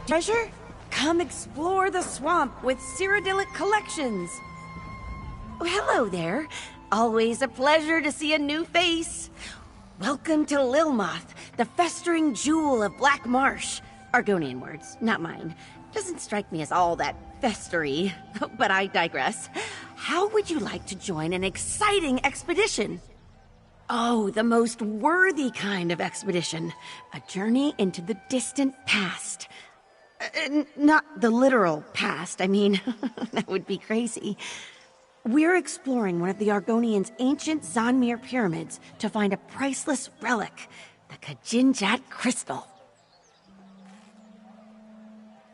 Treasure? Come explore the swamp with Cyrodiilic Collections. Oh, hello there. Always a pleasure to see a new face. Welcome to Lilmoth, the festering jewel of Black Marsh. Argonian words, not mine. Doesn't strike me as all that festery, but I digress. How would you like to join an exciting expedition? Oh, the most worthy kind of expedition. A journey into the distant past. Not the literal past, I mean, that would be crazy. We're exploring one of the Argonians' ancient Zonmir pyramids to find a priceless relic, the Kajinjat crystal.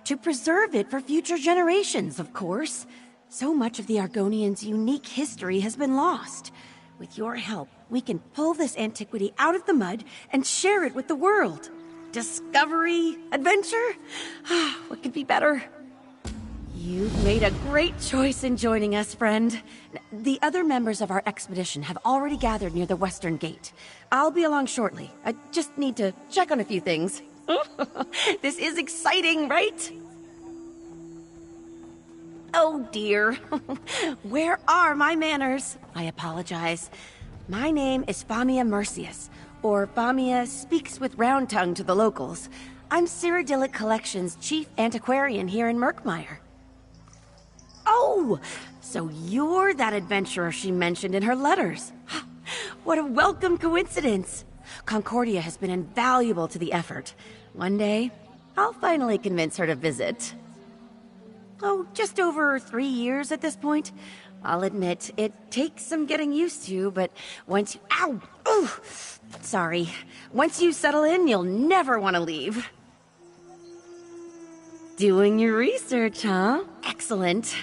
To preserve it for future generations, of course. So much of the Argonians' unique history has been lost. With your help, we can pull this antiquity out of the mud and share it with the world. Discovery, adventure? What could be better? You've made a great choice in joining us, friend. The other members of our expedition have already gathered near the western gate. I'll be along shortly. I just need to check on a few things. This is exciting, right? Oh dear. Where are my manners? I apologize. My name is Famia Mercius, or Famia Speaks with Round Tongue to the locals. I'm Cyrodiilic Collections' chief antiquarian here in Murkmire. Oh, so you're that adventurer she mentioned in her letters. What a welcome coincidence. Concordia has been invaluable to the effort. One day, I'll finally convince her to visit. Oh, just over 3 years at this point. I'll admit, it takes some getting used to, but once you— Ow! Ooh! Sorry. Once you settle in, you'll never want to leave. Doing your research, huh? Excellent.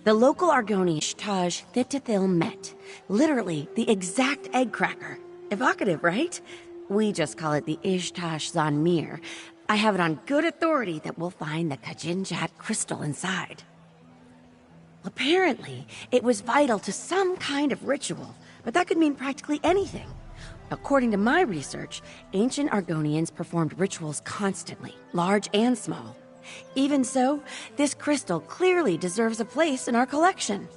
The local Argonian Ishtaj Thitithil Met. Literally, the exact egg cracker. Evocative, right? We just call it the Ishtaj Zonmir. I have it on good authority that we'll find the Kajinjat crystal inside. Apparently, it was vital to some kind of ritual, but that could mean practically anything. According to my research, ancient Argonians performed rituals constantly, large and small. Even so, this crystal clearly deserves a place in our collection.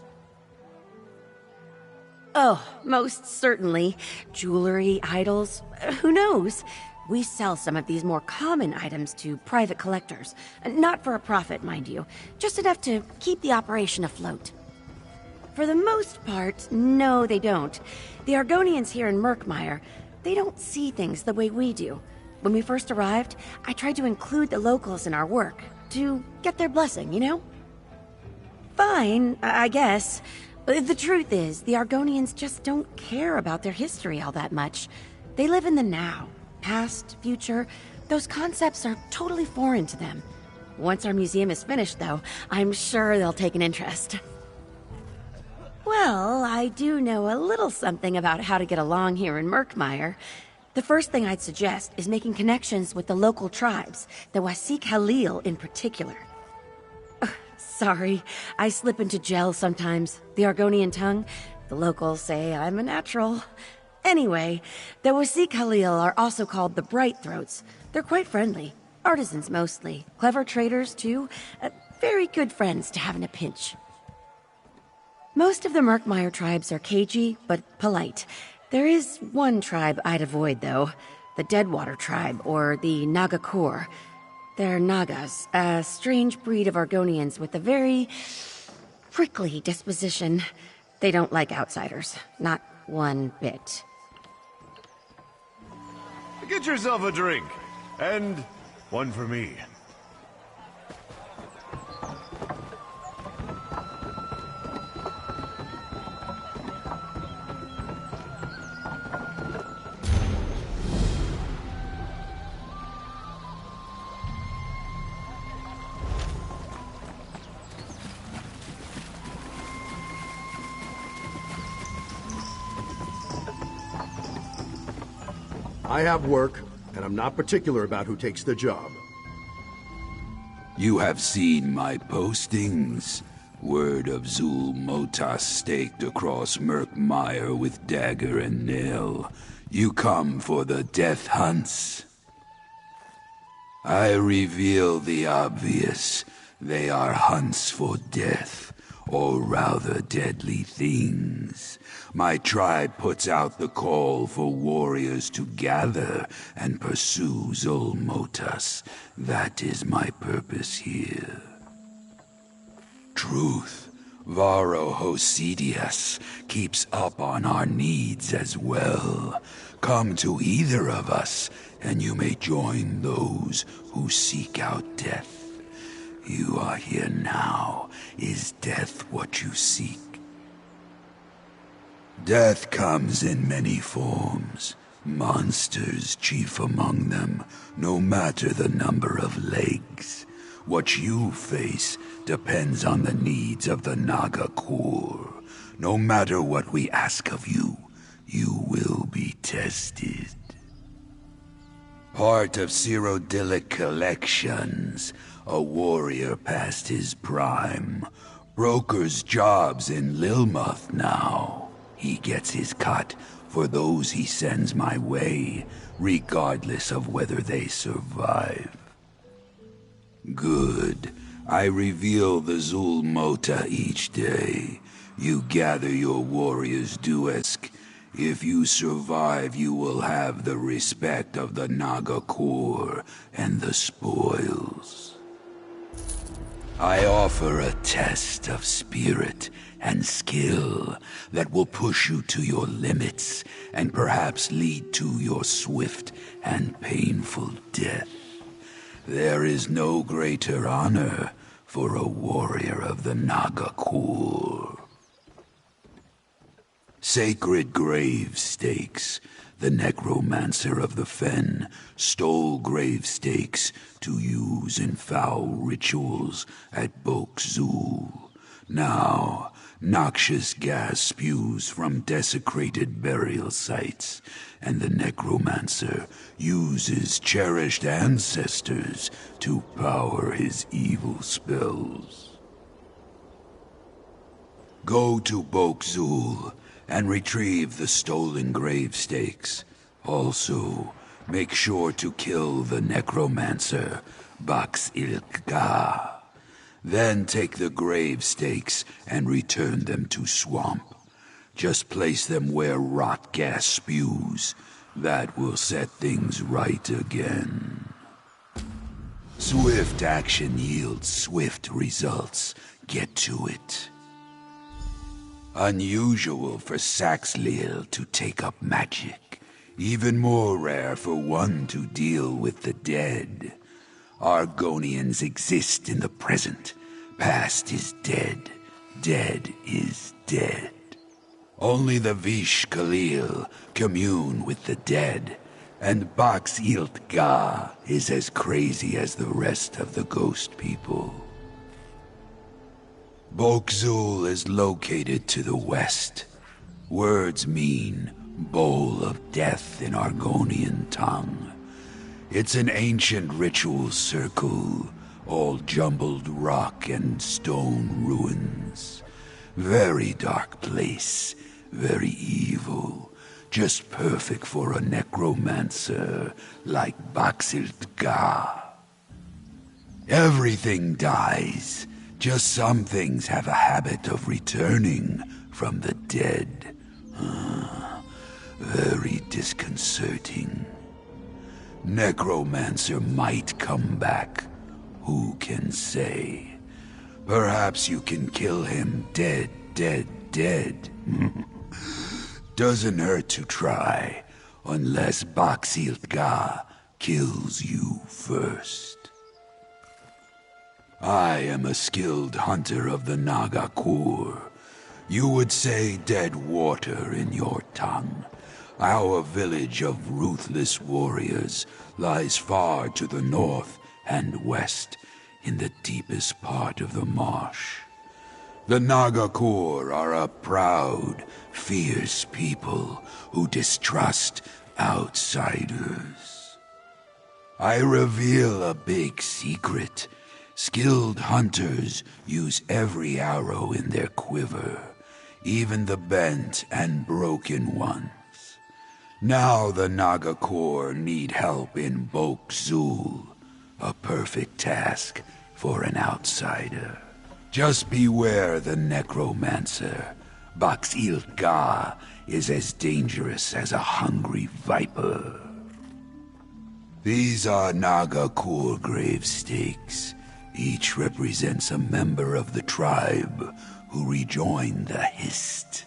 Oh, most certainly. Jewelry, idols, who knows? We sell some of these more common items to private collectors. Not for a profit, mind you. Just enough to keep the operation afloat. For the most part, no, they don't. The Argonians here in Murkmire, they don't see things the way we do. When we first arrived, I tried to include the locals in our work, to get their blessing, you know? Fine, I guess. The truth is, the Argonians just don't care about their history all that much. They live in the now. Past, future, those concepts are totally foreign to them. Once our museum is finished, though, I'm sure they'll take an interest. Well, I do know a little something about how to get along here in Murkmire. The first thing I'd suggest is making connections with the local tribes, the Wasik Halil in particular. Sorry, I slip into gel sometimes. The Argonian tongue, the locals say I'm a natural. Anyway, the Wasik Halil are also called the Bright Throats. They're quite friendly. Artisans mostly. Clever traders, too. Very good friends to have in a pinch. Most of the Murkmire tribes are cagey, but polite. There is one tribe I'd avoid, though. The Deadwater tribe, or the Nagakor. They're Nagas, a strange breed of Argonians with a very prickly disposition. They don't like outsiders. Not one bit. Get yourself a drink. And one for me. I have work, and I'm not particular about who takes the job. You have seen my postings. Word of Zul Motas staked across Murkmire with dagger and nail. You come for the death hunts? I reveal the obvious. They are hunts for death, or rather deadly things. My tribe puts out the call for warriors to gather and pursue Zulmotas. That is my purpose here. Truth, Varro Hosidius keeps up on our needs as well. Come to either of us, and you may join those who seek out death. You are here now. Is death what you seek? Death comes in many forms. Monsters chief among them, no matter the number of legs. What you face depends on the needs of the Naga core. No matter what we ask of you, you will be tested. Part of Cyrodiilic collections, a warrior past his prime. Broker's jobs in Lilmoth now. He gets his cut for those he sends my way, regardless of whether they survive. Good. I reveal the Zulmota each day. You gather your warriors duesk. If you survive, you will have the respect of the Naga core and the spoils. I offer a test of spirit and skill that will push you to your limits and perhaps lead to your swift and painful death. There is no greater honor for a warrior of the Naga core. Sacred grave stakes. The necromancer of the Fen stole grave stakes to use in foul rituals at Bok Zul. Now, noxious gas spews from desecrated burial sites, and the necromancer uses cherished ancestors to power his evil spells. Go to Bok Zul and retrieve the stolen grave stakes. Also, make sure to kill the necromancer, Baxilka. Then take the grave stakes and return them to Swamp. Just place them where rot gas spews. That will set things right again. Swift action yields swift results. Get to it. Unusual for Saxlil to take up magic. Even more rare for one to deal with the dead. Argonians exist in the present. Past is dead. Dead is dead. Only the Vish Khalil commune with the dead, and Baxilka is as crazy as the rest of the ghost people. Bok Zul is located to the west. Words mean bowl of death in Argonian tongue. It's an ancient ritual circle, all jumbled rock and stone ruins. Very dark place, very evil, just perfect for a necromancer like Baxilka. Everything dies. Just some things have a habit of returning from the dead. Very disconcerting. Necromancer might come back. Who can say? Perhaps you can kill him dead. Doesn't hurt to try, unless Baxilka kills you first. I am a skilled hunter of the Naga core. You would say dead water in your tongue. Our village of ruthless warriors lies far to the north and west, in the deepest part of the marsh. The Naga core are a proud, fierce people who distrust outsiders. I reveal a big secret. Skilled hunters use every arrow in their quiver, even the bent and broken ones. Now the Naga core need help in Bok Zul. perfect task for an outsider. Just beware the necromancer. Baxilga is as dangerous as a hungry viper. These are Nagakur grave stakes. Each represents a member of the tribe who rejoined the Hist.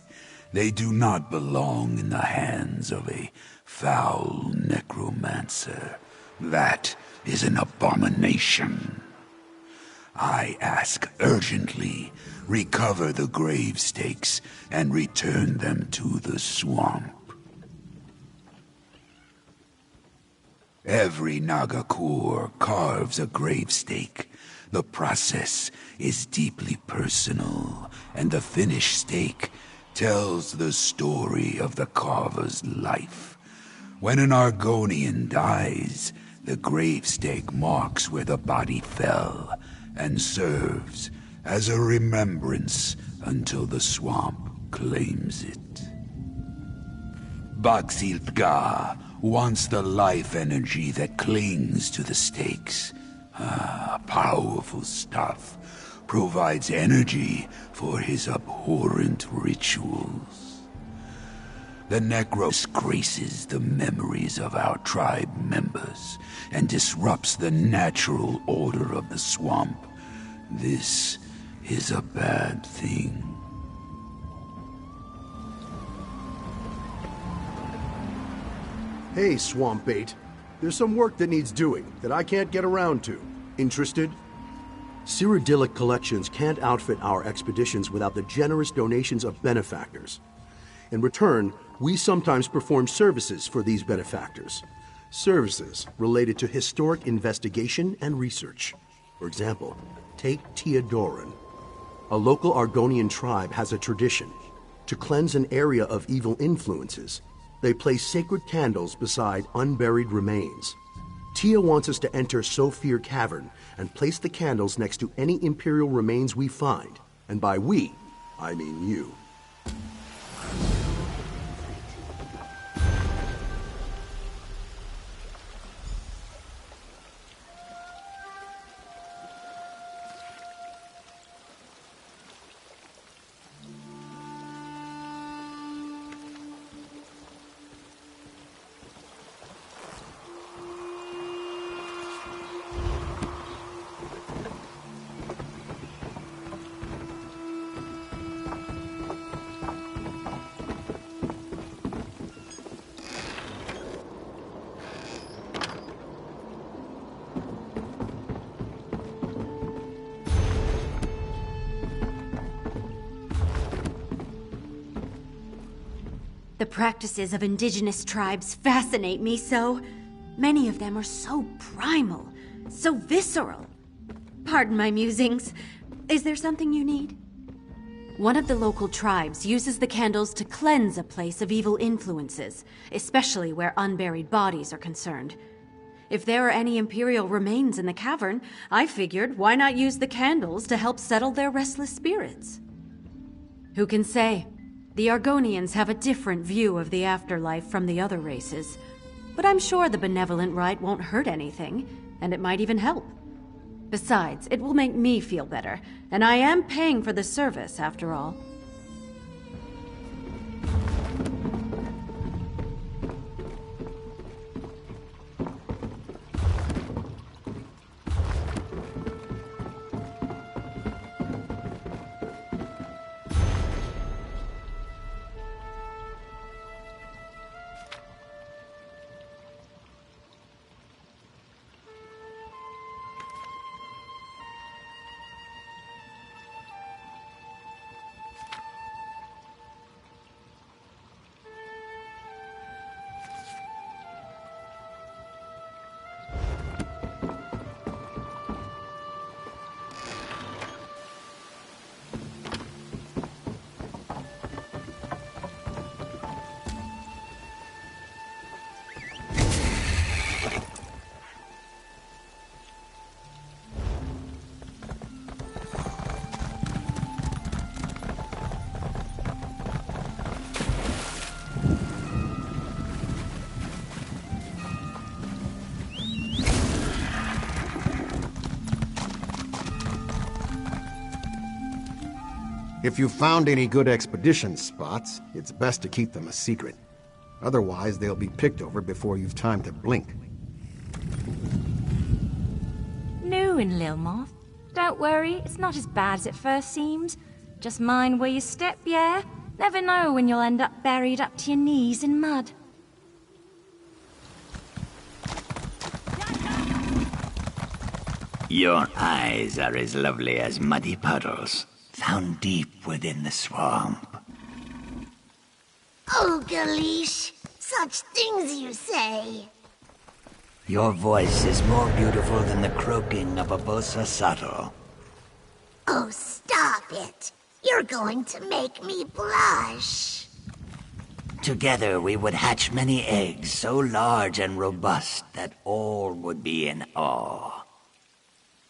They do not belong in the hands of a foul necromancer. That is an abomination. I ask urgently, recover the grave stakes and return them to the swamp. Every Nagakur carves a gravestake. The process is deeply personal, and the finished stake tells the story of the carver's life. When an Argonian dies, the gravestake marks where the body fell and serves as a remembrance until the swamp claims it. Baxiltga wants the life energy that clings to the stakes. Powerful stuff. Provides energy for his abhorrent rituals. The Necros disgraces the memories of our tribe members and disrupts the natural order of the swamp. This is a bad thing. Hey, Swamp Bait. There's some work that needs doing that I can't get around to. Interested? Cyrodiilic Collections can't outfit our expeditions without the generous donations of benefactors. In return, we sometimes perform services for these benefactors. Services related to historic investigation and research. For example, take Teodoran. A local Argonian tribe has a tradition. To cleanse an area of evil influences, they place sacred candles beside unburied remains. Tia wants us to enter Sophir Cavern and place the candles next to any Imperial remains we find. And by we, I mean you. The practices of indigenous tribes fascinate me so. Many of them are so primal, so visceral. Pardon my musings. Is there something you need? One of the local tribes uses the candles to cleanse a place of evil influences, especially where unburied bodies are concerned. If there are any Imperial remains in the cavern, I figured why not use the candles to help settle their restless spirits? Who can say? The Argonians have a different view of the afterlife from the other races. But I'm sure the benevolent rite won't hurt anything, and it might even help. Besides, it will make me feel better, and I am paying for the service after all. If you found any good expedition spots, it's best to keep them a secret. Otherwise, they'll be picked over before you've time to blink. New in Lilmoth. Don't worry, it's not as bad as it first seems. Just mind where you step, yeah? Never know when you'll end up buried up to your knees in mud. Your eyes are as lovely as muddy puddles, found deep within the swamp. Oh, Galish, such things you say. Your voice is more beautiful than the croaking of a bosa sato. Oh, stop it. You're going to make me blush. Together we would hatch many eggs so large and robust that all would be in awe.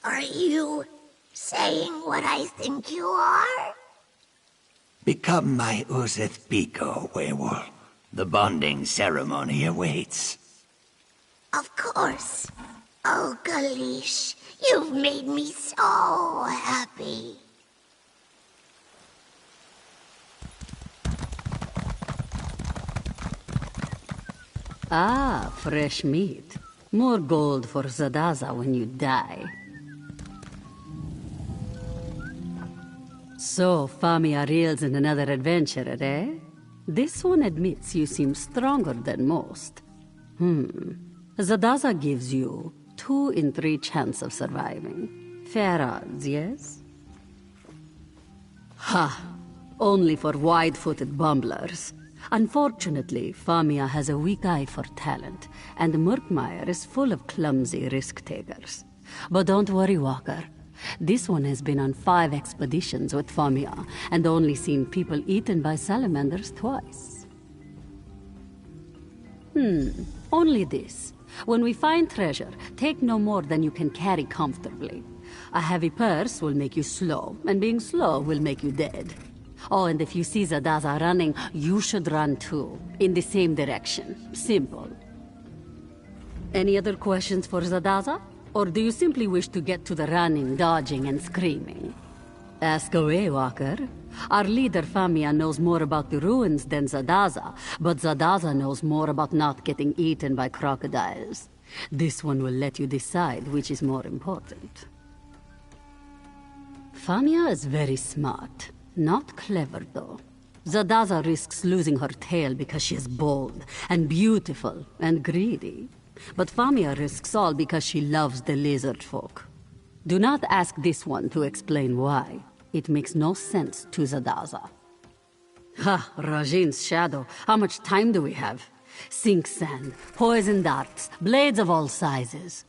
Are you saying what I think you are? Become my Uzith Biko, werewolf. The bonding ceremony awaits. Of course. Oh, Galish, you've made me so happy. Ah, fresh meat. More gold for Zadaza when you die. So, Famia reels in another adventure, eh? This one admits you seem stronger than most. Zadaza gives you 2 in 3 chance of surviving. Fair odds, yes? Ha! Only for wide-footed bumblers. Unfortunately, Famia has a weak eye for talent, and Murkmire is full of clumsy risk-takers. But don't worry, Walker. This one has been on 5 expeditions with Famia, and only seen people eaten by salamanders twice. Only this. When we find treasure, take no more than you can carry comfortably. A heavy purse will make you slow, and being slow will make you dead. Oh, and if you see Zadaza running, you should run too, in the same direction. Simple. Any other questions for Zadaza? Or do you simply wish to get to the running, dodging, and screaming? Ask away, Walker. Our leader, Famia, knows more about the ruins than Zadaza, but Zadaza knows more about not getting eaten by crocodiles. This one will let you decide which is more important. Famia is very smart. Not clever, though. Zadaza risks losing her tail because she is bold, and beautiful, and greedy. But Famia risks all because she loves the lizard folk. Do not ask this one to explain why. It makes no sense to Zadaza. Ha, Rajin's shadow. How much time do we have? Sink sand, poison darts, blades of all sizes.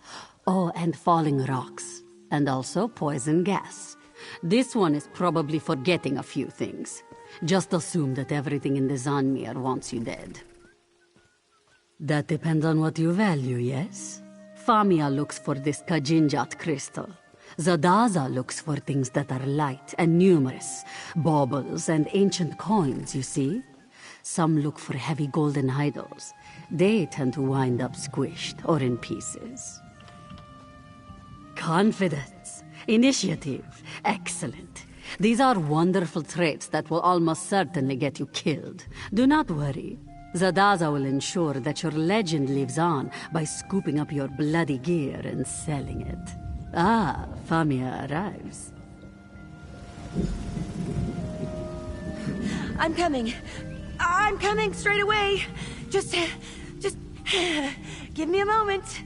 Oh, and falling rocks. And also poison gas. This one is probably forgetting a few things. Just assume that everything in the Zanmir wants you dead. That depends on what you value, yes? Famia looks for this Kajinjat crystal. Zadaza looks for things that are light and numerous. Baubles and ancient coins, you see? Some look for heavy golden idols. They tend to wind up squished or in pieces. Confidence. Initiative. Excellent. These are wonderful traits that will almost certainly get you killed. Do not worry. Zadaza will ensure that your legend lives on by scooping up your bloody gear and selling it. Ah, Famia arrives. I'm coming. I'm coming straight away. Just give me a moment.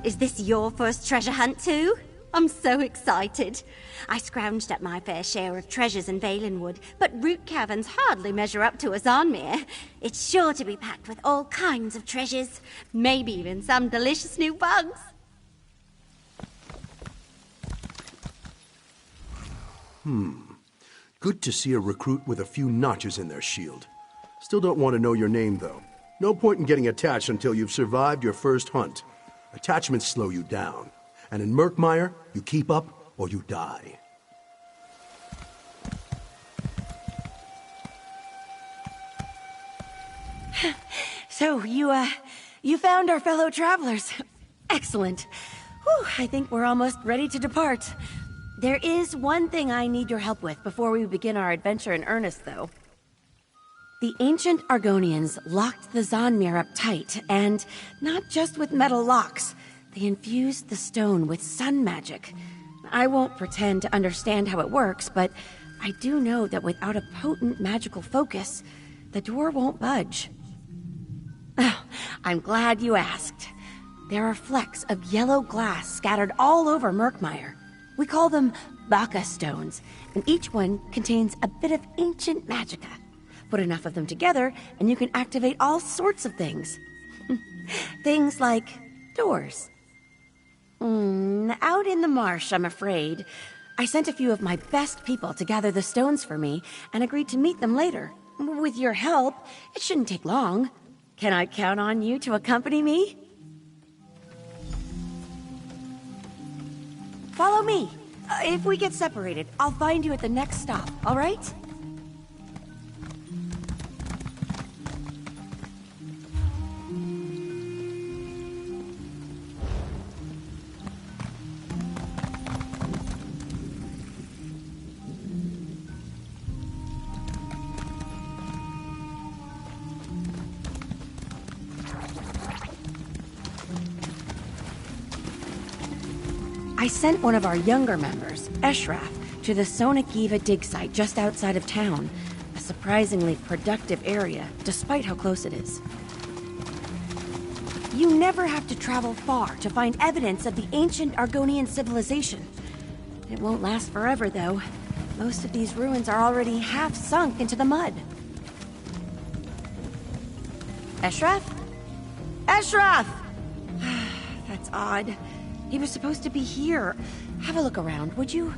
Is this your first treasure hunt too? I'm so excited. I scrounged up my fair share of treasures in Valenwood, but root caverns hardly measure up to a Zanmir. It's sure to be packed with all kinds of treasures, maybe even some delicious new bugs. Good to see a recruit with a few notches in their shield. Still don't want to know your name, though. No point in getting attached until you've survived your first hunt. Attachments slow you down. And in Murkmire, you keep up or you die. So, you found our fellow travelers. Excellent. Whew, I think we're almost ready to depart. There is one thing I need your help with before we begin our adventure in earnest, though. The ancient Argonians locked the Zonmir up tight, and not just with metal locks. They infused the stone with sun magic. I won't pretend to understand how it works, but I do know that without a potent magical focus, the door won't budge. Oh, I'm glad you asked. There are flecks of yellow glass scattered all over Murkmire. We call them Baka stones, and each one contains a bit of ancient magicka. Put enough of them together, and you can activate all sorts of things. Things like doors. Out in the marsh, I'm afraid. I sent a few of my best people to gather the stones for me, and agreed to meet them later. With your help, it shouldn't take long. Can I count on you to accompany me? Follow me. If we get separated, I'll find you at the next stop, all right? I sent one of our younger members, Eshraf, to the Sonakiva dig site just outside of town. A surprisingly productive area, despite how close it is. You never have to travel far to find evidence of the ancient Argonian civilization. It won't last forever, though. Most of these ruins are already half sunk into the mud. Eshraf? Eshraf! That's odd. He was supposed to be here. Have a look around, would you?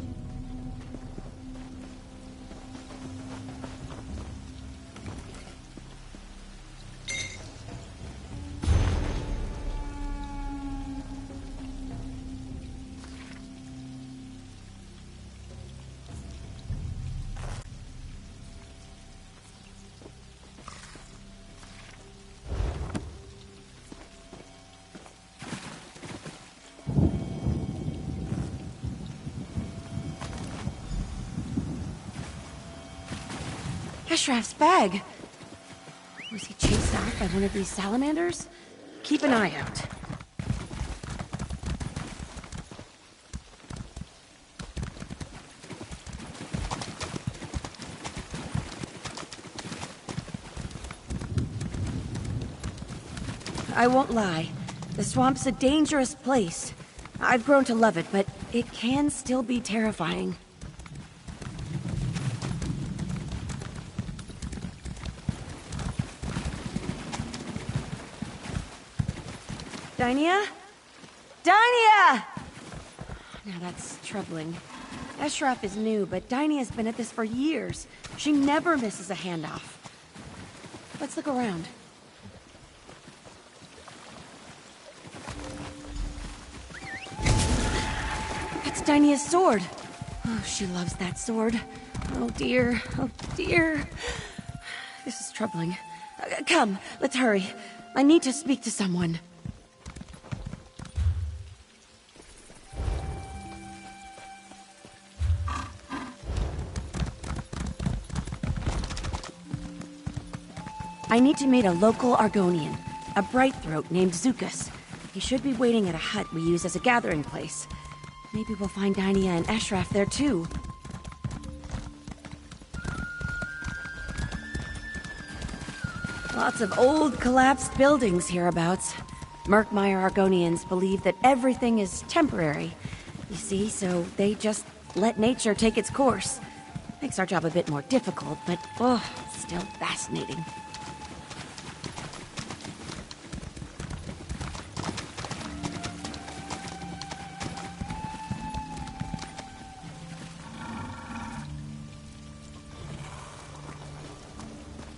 Eshraf's bag. Was he chased off by one of these salamanders? Keep an eye out. I won't lie. The swamp's a dangerous place. I've grown to love it, but it can still be terrifying. Dynia? Dynia! Now that's troubling. Eshraf is new, but Dynia's been at this for years. She never misses a handoff. Let's look around. That's Dynia's sword. Oh, she loves that sword. Oh dear, oh dear. This is troubling. Come, let's hurry. I need to speak to someone. I need to meet a local Argonian, a bright throat named Zukas. He should be waiting at a hut we use as a gathering place. Maybe we'll find Dynia and Eshraf there too. Lots of old, collapsed buildings hereabouts. Murkmire Argonians believe that everything is temporary. You see, so they just let nature take its course. Makes our job a bit more difficult, but still fascinating.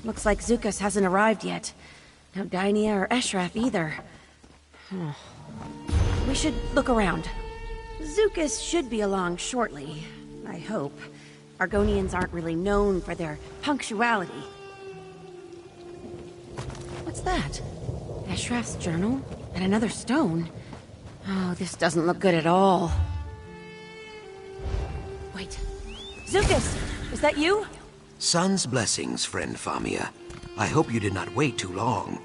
Looks like Zukas hasn't arrived yet. No Dynia or Eshraf either. We should look around. Zukas should be along shortly, I hope. Argonians aren't really known for their punctuality. What's that? Eshraf's journal? And another stone? Oh, this doesn't look good at all. Wait. Zukas! Is that you? Sun's blessings, friend Famia. I hope you did not wait too long.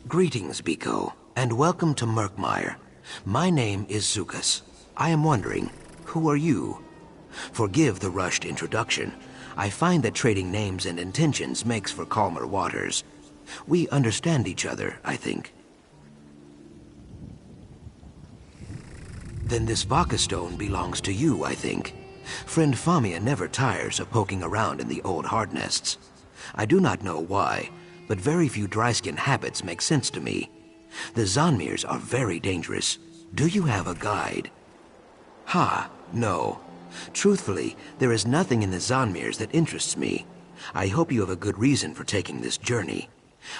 Greetings, Biko, and welcome to Murkmire. My name is Zukas. I am wondering, who are you? Forgive the rushed introduction. I find that trading names and intentions makes for calmer waters. We understand each other, I think. Then this Vaka stone belongs to you, I think. Friend Famia never tires of poking around in the old hard nests. I do not know why, but very few dry-skin habits make sense to me. The Zanmirs are very dangerous. Do you have a guide? Ha, no. Truthfully, there is nothing in the Zanmirs that interests me. I hope you have a good reason for taking this journey.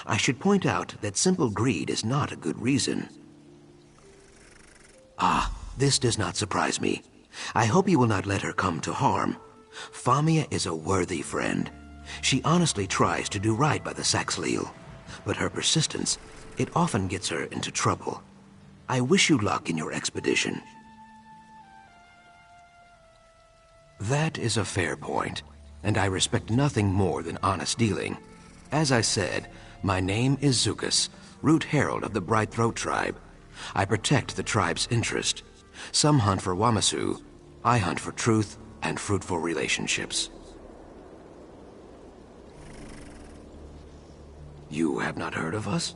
I should point out that simple greed is not a good reason. Ah, this does not surprise me. I hope you will not let her come to harm. Famia is a worthy friend. She honestly tries to do right by the Saxhleel, but her persistence, it often gets her into trouble. I wish you luck in your expedition. That is a fair point, and I respect nothing more than honest dealing. As I said, my name is Zukas, Root Herald of the Bright Throat tribe. I protect the tribe's interest. Some hunt for Wamasu. I hunt for truth and fruitful relationships. You have not heard of us?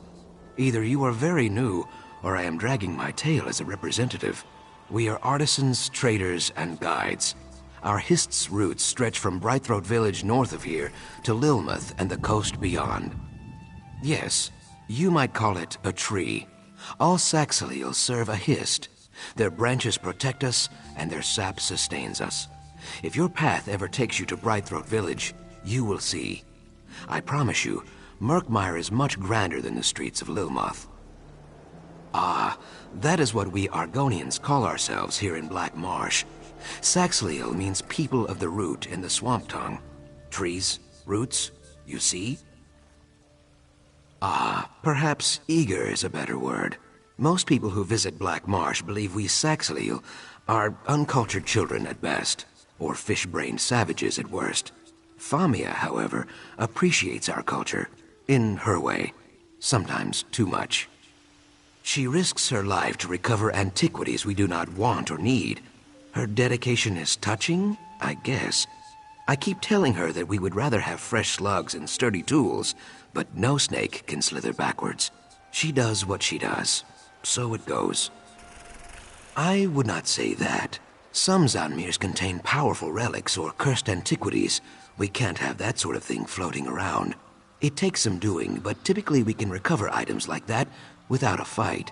Either you are very new, or I am dragging my tail as a representative. We are artisans, traders, and guides. Our Hist's roots stretch from Brightthroat village north of here to Lilmuth and the coast beyond. Yes, you might call it a tree. All Saxhleel serve a Hist. Their branches protect us, and their sap sustains us. If your path ever takes you to Brightthroat village, you will see. I promise you, Murkmire is much grander than the streets of Lilmuth. Ah, that is what we Argonians call ourselves here in Black Marsh. Saxhleel means people of the root in the swamp tongue. Trees, roots, you see? Ah, perhaps eager is a better word. Most people who visit Black Marsh believe we Saxhleel are uncultured children at best, or fish-brained savages at worst. Famia, however, appreciates our culture, in her way, sometimes too much. She risks her life to recover antiquities we do not want or need. Her dedication is touching, I guess. I keep telling her that we would rather have fresh slugs and sturdy tools, but no snake can slither backwards. She does what she does. So it goes. I would not say that. Some Zanmirs contain powerful relics or cursed antiquities. We can't have that sort of thing floating around. It takes some doing, but typically we can recover items like that without a fight.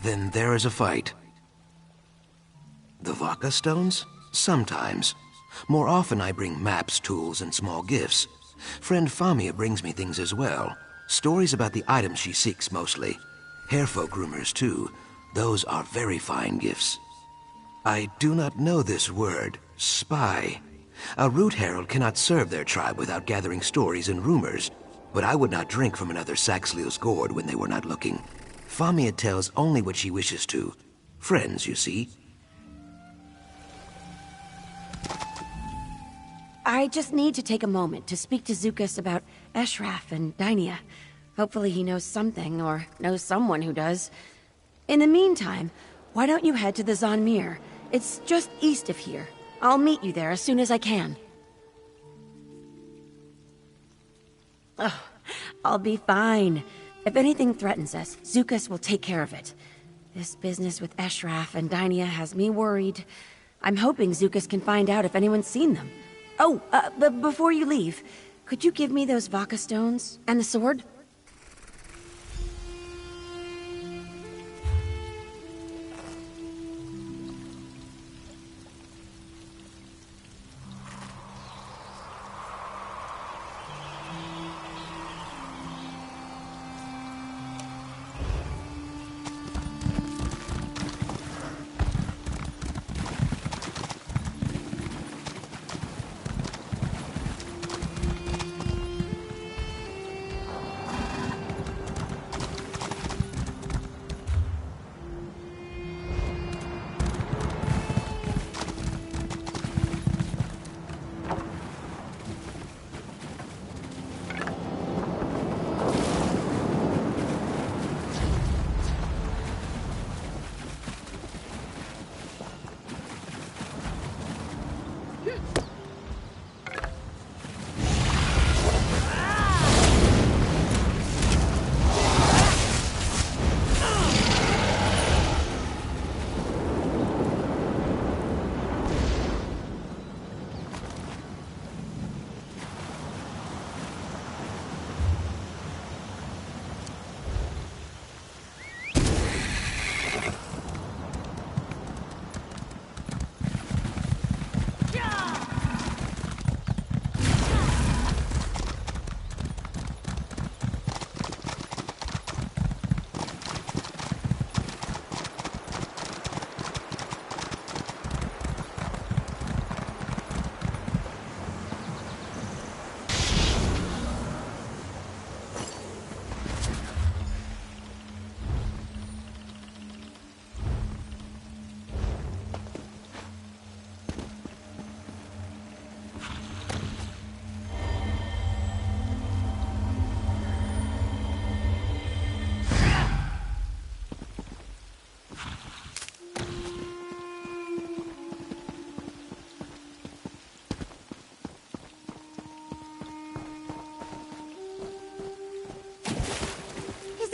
Then there is a fight. The Vaka stones? Sometimes. More often I bring maps, tools, and small gifts. Friend Famia brings me things as well. Stories about the items she seeks mostly. Hairfolk rumors, too. Those are very fine gifts. I do not know this word, spy. A root herald cannot serve their tribe without gathering stories and rumors, but I would not drink from another Saxhleel's gourd when they were not looking. Famia tells only what she wishes to. Friends, you see. I just need to take a moment to speak to Zukas about Eshraf and Dynia. Hopefully he knows something, or knows someone who does. In the meantime, why don't you head to the Zanmir? It's just east of here. I'll meet you there as soon as I can. Oh, I'll be fine. If anything threatens us, Zukas will take care of it. This business with Eshraf and Dynia has me worried. I'm hoping Zukas can find out if anyone's seen them. Oh, but before you leave, could you give me those Vaka stones and the sword?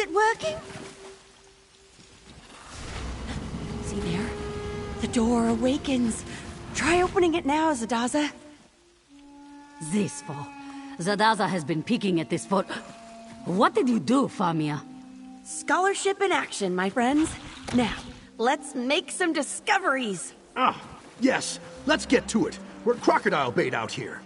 it working? See there? The door awakens. Try opening it now, Zadaza. This for. Zadaza has been peeking at this for... What did you do, Famia? Scholarship in action, my friends. Now, let's make some discoveries. Ah, yes. Let's get to it. We're crocodile bait out here.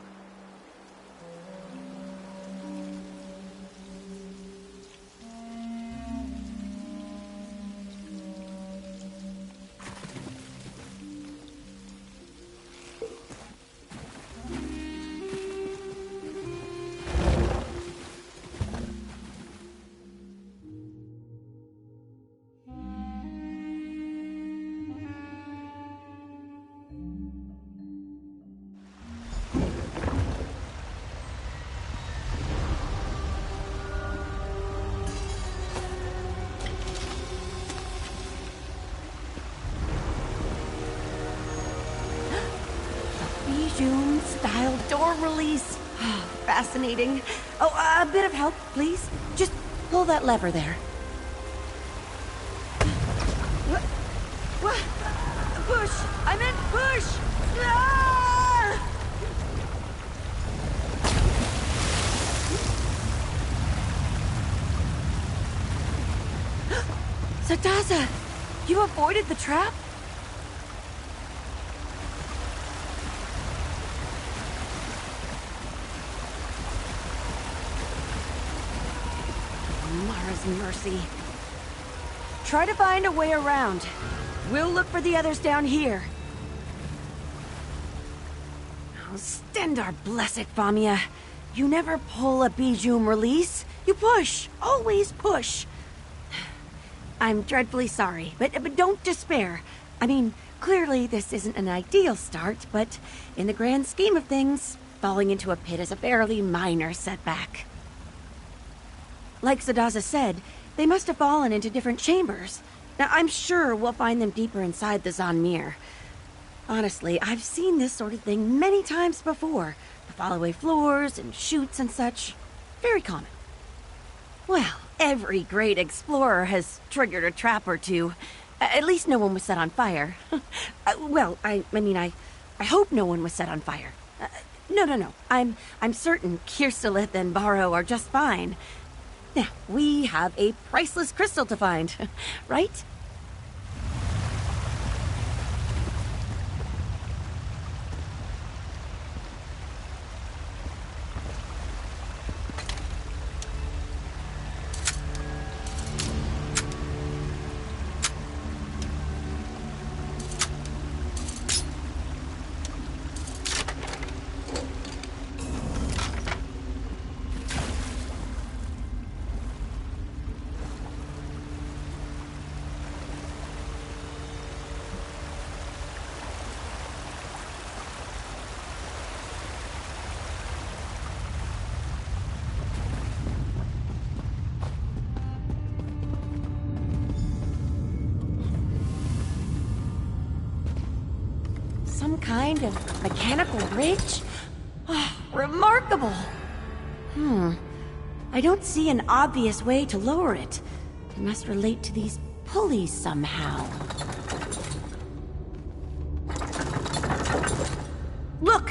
Style door release. Fascinating. Oh, a bit of help, please. Just pull that lever there. What? Push! I meant push! Ah! Zadaza, you avoided the trap? Mara's mercy. Try to find a way around. We'll look for the others down here. Oh, Stendar bless it, Famia. You never pull a Bijum release. You push. Always push. I'm dreadfully sorry, but don't despair. I mean, clearly this isn't an ideal start, but in the grand scheme of things, falling into a pit is a fairly minor setback. Like Zadaza said, they must have fallen into different chambers. Now, I'm sure we'll find them deeper inside the Zonmir. Honestly, I've seen this sort of thing many times before. The fallaway floors and chutes and such. Very common. Well, every great explorer has triggered a trap or two. At least no one was set on fire. Well, I mean, I hope no one was set on fire. No. I'm certain Kirstelith and Barrow are just fine. Now, we have a priceless crystal to find, right? Some kind of mechanical bridge? Oh, remarkable! I don't see an obvious way to lower it. It must relate to these pulleys somehow. Look!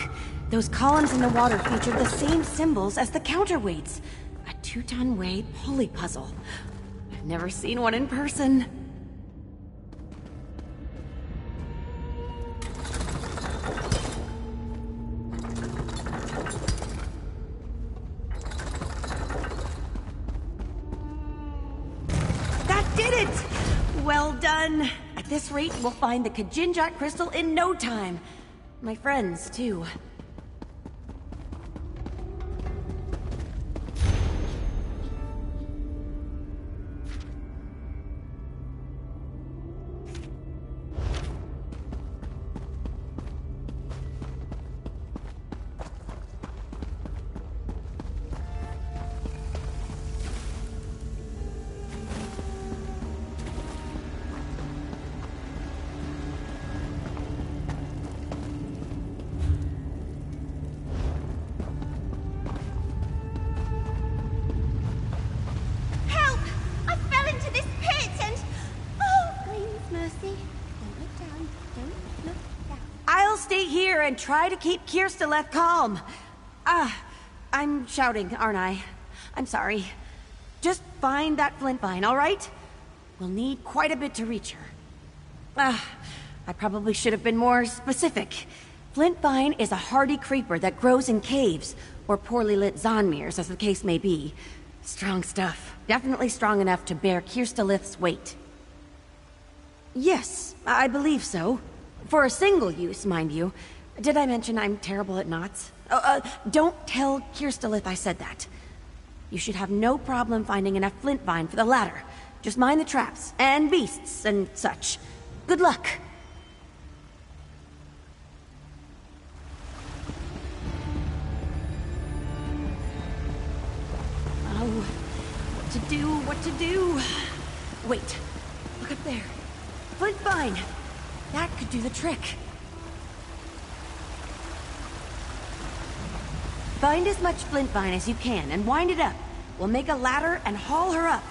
Those columns in the water feature the same symbols as the counterweights. A 2-ton weight pulley puzzle. I've never seen one in person. Well done. At this rate, we'll find the Kajinjat crystal in no time. My friends, too. here and try to keep Kirsteleth calm. I'm shouting, aren't I? I'm sorry. Just find that flint vine, all right? We'll need quite a bit to reach her. I probably should have been more specific. Flint vine is a hardy creeper that grows in caves, or poorly lit Zonmirs, as the case may be. Strong stuff. Definitely strong enough to bear Kirsteleth's weight. Yes, I believe so. For a single use, mind you. Did I mention I'm terrible at knots? Don't tell Kirsteleth I said that. You should have no problem finding enough flint vine for the ladder. Just mind the traps, and beasts, and such. Good luck. Oh, what to do? Wait, look up there. Flint vine! That could do the trick. Find as much flint vine as you can and wind it up. We'll make a ladder and haul her up.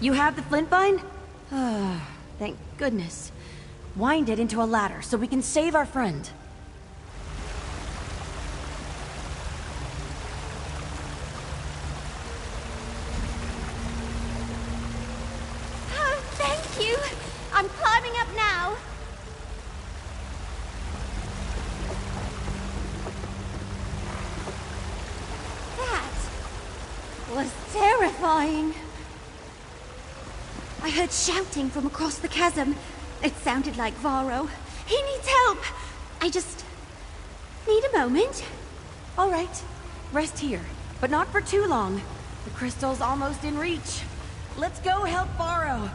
You have the flint vine? Thank goodness. Wind it into a ladder so we can save our friend. Oh, thank you! I'm climbing up now. That was terrifying. I heard shouting from across the chasm. It sounded like Varro. He needs help. I just need a moment. All right. Rest here, but not for too long. The crystal's almost in reach. Let's go help Varro.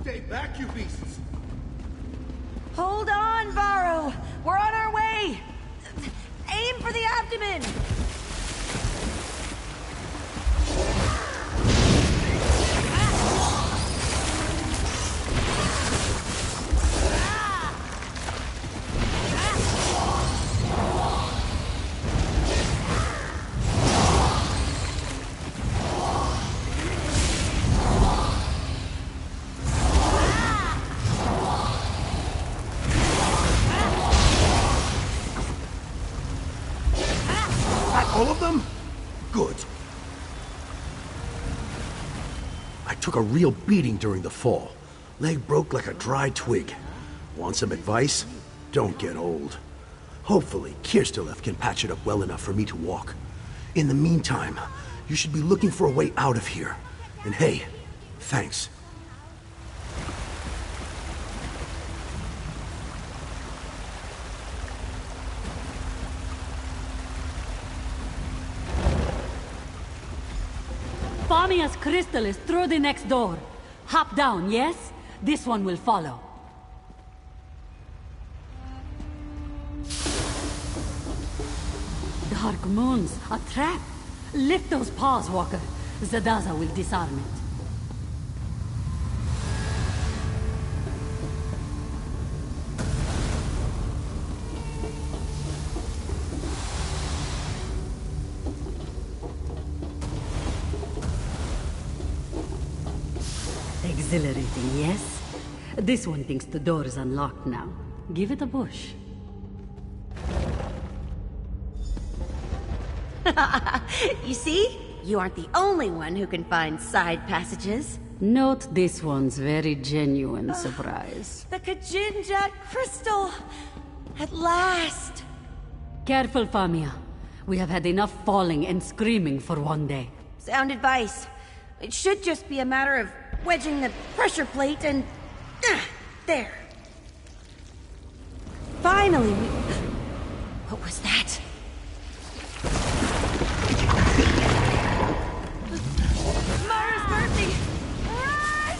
Stay back, you beasts! Hold on, Varro! We're on our way! Aim for the abdomen! All of them? Good. I took a real beating during the fall. Leg broke like a dry twig. Want some advice? Don't get old. Hopefully, Kirstalev can patch it up well enough for me to walk. In the meantime, you should be looking for a way out of here. And hey, thanks. Famia's crystal is through the next door. Hop down, yes? This one will follow. Dark moons, a trap. Lift those paws, Walker. Zadaza will disarm it. Exhilarating, yes? This one thinks the door is unlocked now. Give it a push. You see? You aren't the only one who can find side passages. Note this one's very genuine surprise. The Kajinjat crystal! At last! Careful, Famia. We have had enough falling and screaming for one day. Sound advice. It should just be a matter of wedging the pressure plate and... there. Finally, we... What was that? Mara's mercy! Run!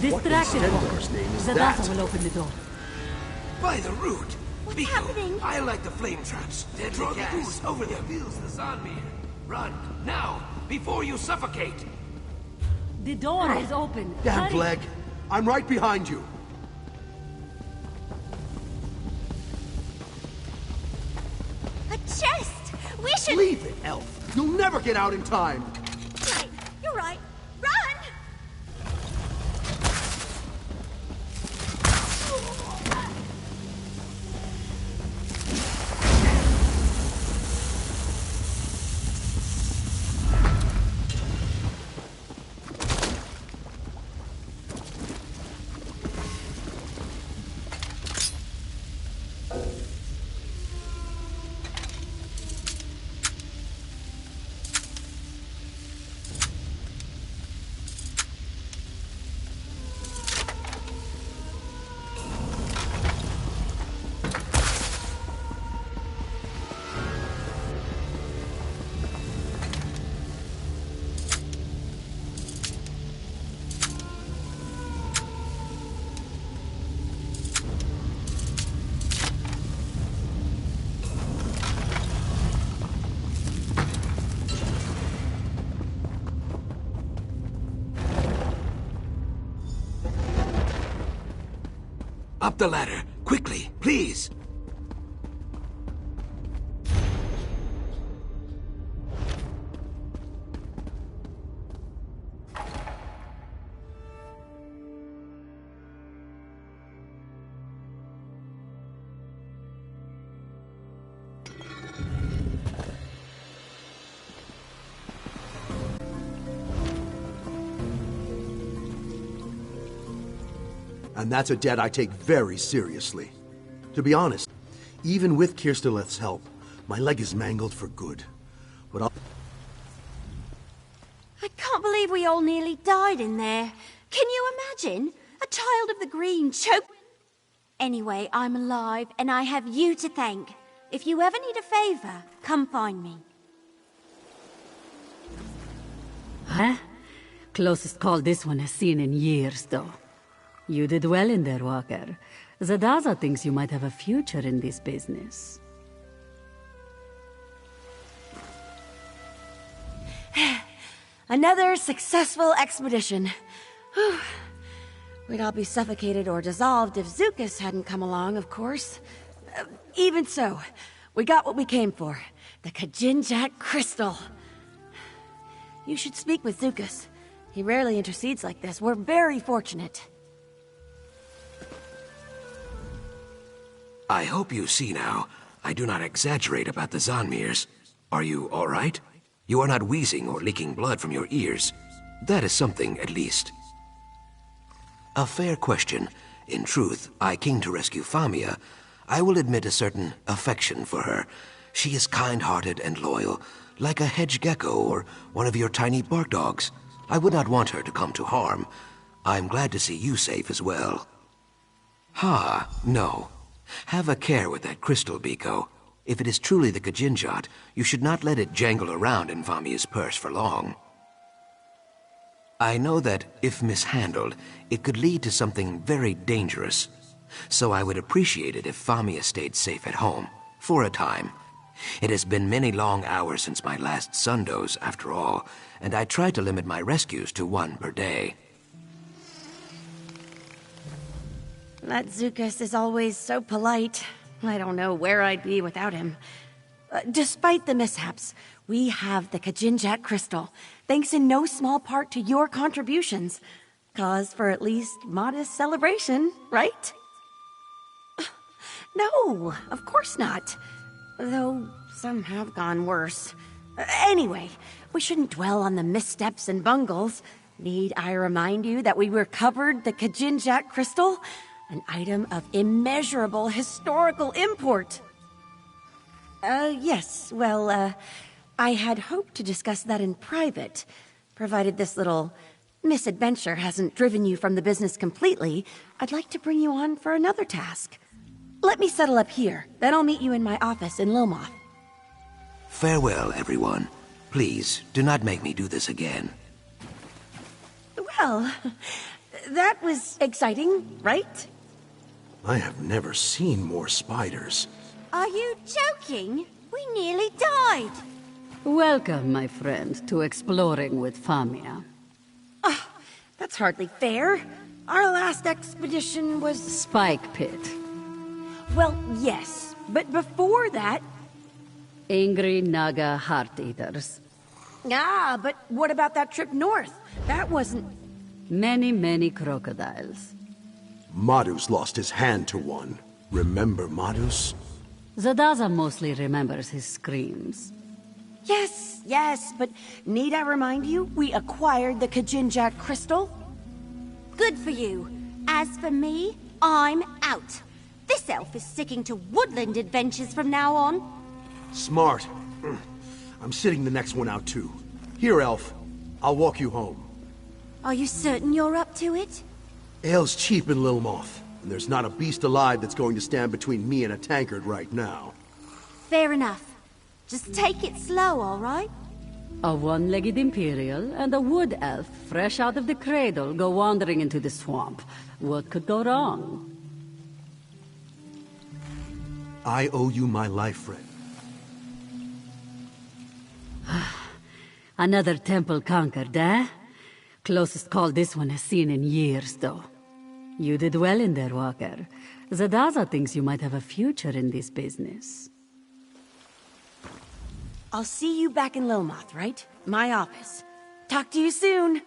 Distracted, Walker. Stendar's name is Zadaza that? will open the door. By the root! What's Biko, happening? I like the flame traps. Deadly gas. Over there. Feels the Zanmir. Run, now, before you suffocate! The door is open. Damn, Hurry. Flag. I'm right behind you. A chest! We should... Leave it, Elf. You'll never get out in time. Right, you're right. Run! Up the ladder, quickly, please! And that's a debt I take very seriously. To be honest, even with Kirsteleth's help, my leg is mangled for good. But I'll... I can't believe we all nearly died in there. Can you imagine? A child of the green choked... Anyway, I'm alive, and I have you to thank. If you ever need a favor, come find me. Huh? Closest call this one has seen in years, though. You did well in there, Walker. Zadaza thinks you might have a future in this business. Another successful expedition. Whew. We'd all be suffocated or dissolved if Zukas hadn't come along, of course. Even so, we got what we came for. The Kajinjak crystal. You should speak with Zukas. He rarely intercedes like this. We're very fortunate. I hope you see now, I do not exaggerate about the Zanmirs. Are you all right? You are not wheezing or leaking blood from your ears. That is something, at least. A fair question. In truth, I came to rescue Famia. I will admit a certain affection for her. She is kind-hearted and loyal, like a hedge gecko or one of your tiny bark dogs. I would not want her to come to harm. I'm glad to see you safe as well. Ha, no. Have a care with that crystal, Biko. If it is truly the Kajinjat, you should not let it jangle around in Famia's purse for long. I know that, if mishandled, it could lead to something very dangerous. So I would appreciate it if Famia stayed safe at home, for a time. It has been many long hours since my last sundose, after all, and I try to limit my rescues to one per day. That Zukas is always so polite. I don't know where I'd be without him. Despite the mishaps, we have the Kajinjak crystal, thanks in no small part to your contributions. Cause for at least modest celebration, right? No, of course not. Though some have gone worse. Anyway, we shouldn't dwell on the missteps and bungles. Need I remind you that we recovered the Kajinjak crystal? An item of immeasurable historical import. Yes, well, I had hoped to discuss that in private, provided this little misadventure hasn't driven you from the business completely. I'd like to bring you on for another task. Let me settle up here, then I'll meet you in my office in Lomoth. Farewell, everyone. Please, do not make me do this again. Well, that was exciting, right? I have never seen more spiders. Are you joking? We nearly died. Welcome, my friend, to Exploring with Famia. Oh, that's hardly fair. Our last expedition was... Spike Pit. Well, yes, but before that... Angry Naga Heart Eaters. Ah, but what about that trip north? That wasn't... Many crocodiles. Madus lost his hand to one. Remember Madus? Zadaza mostly remembers his screams. Yes, but need I remind you, we acquired the Kajinjak crystal? Good for you. As for me, I'm out. This elf is sticking to woodland adventures from now on. Smart. I'm sitting the next one out too. Here, elf. I'll walk you home. Are you certain you're up to it? Ale's cheap in Lilmoth, and there's not a beast alive that's going to stand between me and a tankard right now. Fair enough. Just take it slow, all right? A one-legged Imperial and a wood elf fresh out of the cradle go wandering into the swamp. What could go wrong? I owe you my life, friend. Another temple conquered, eh? Closest call this one has seen in years, though. You did well in there, Walker. Zadaza thinks you might have a future in this business. I'll see you back in Lilmoth, right? My office. Talk to you soon.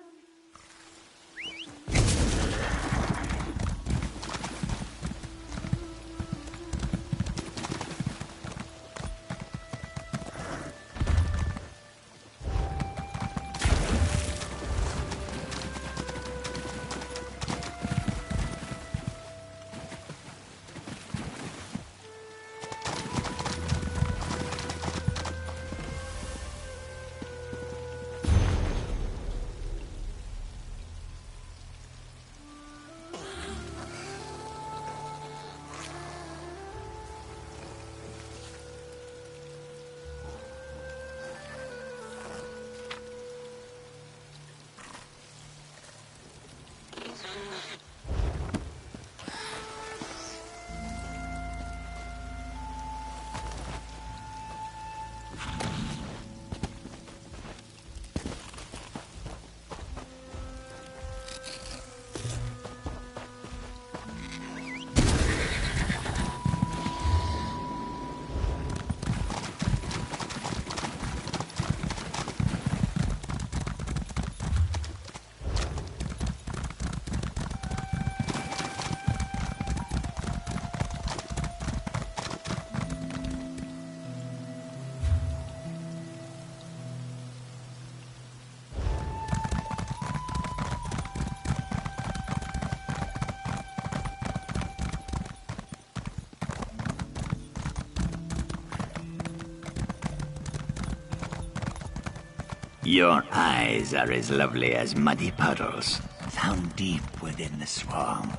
Your eyes are as lovely as muddy puddles, found deep within the swamp.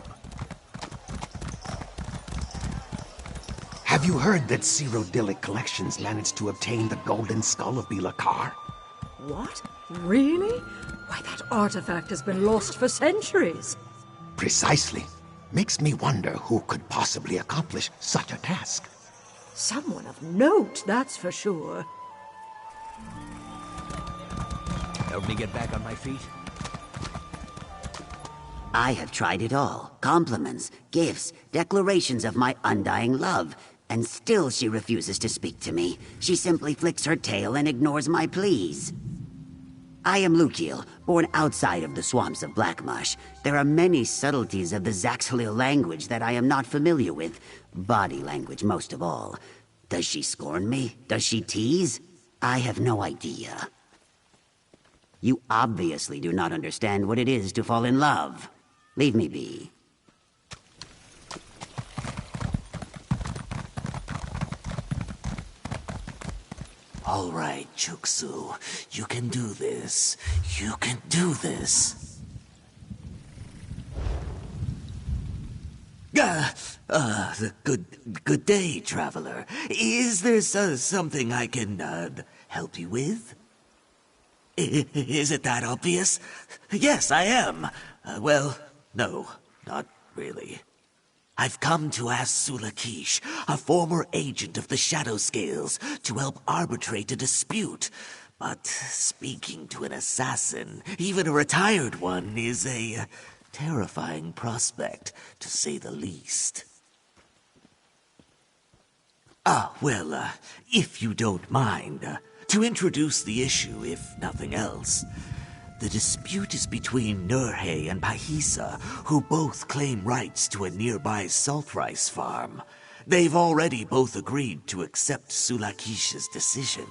Have you heard that Cyrodiilic Collections managed to obtain the golden skull of Bilakar? What? Really? Why, that artifact has been lost for centuries. Precisely. Makes me wonder who could possibly accomplish such a task. Someone of note, that's for sure. Help me get back on my feet. I have tried it all. Compliments, gifts, declarations of my undying love. And still she refuses to speak to me. She simply flicks her tail and ignores my pleas. I am Lukiel, born outside of the swamps of Blackmarsh. There are many subtleties of the Zaxxlil language that I am not familiar with. Body language, most of all. Does she scorn me? Does she tease? I have no idea. You obviously do not understand what it is to fall in love. Leave me be. All right, Chuksu. You can do this. You can do this. Good day, traveler. Is there something I can, help you with? Is it that obvious? Yes, I am. Well, no, not really. I've come to ask Sulakish, a former agent of the Shadow Scales, to help arbitrate a dispute. But speaking to an assassin, even a retired one, is a terrifying prospect, to say the least. Well, if you don't mind, to introduce the issue, if nothing else. The dispute is between Nurhe and Pahisa, who both claim rights to a nearby salt rice farm. They've already both agreed to accept Sulakish's decision.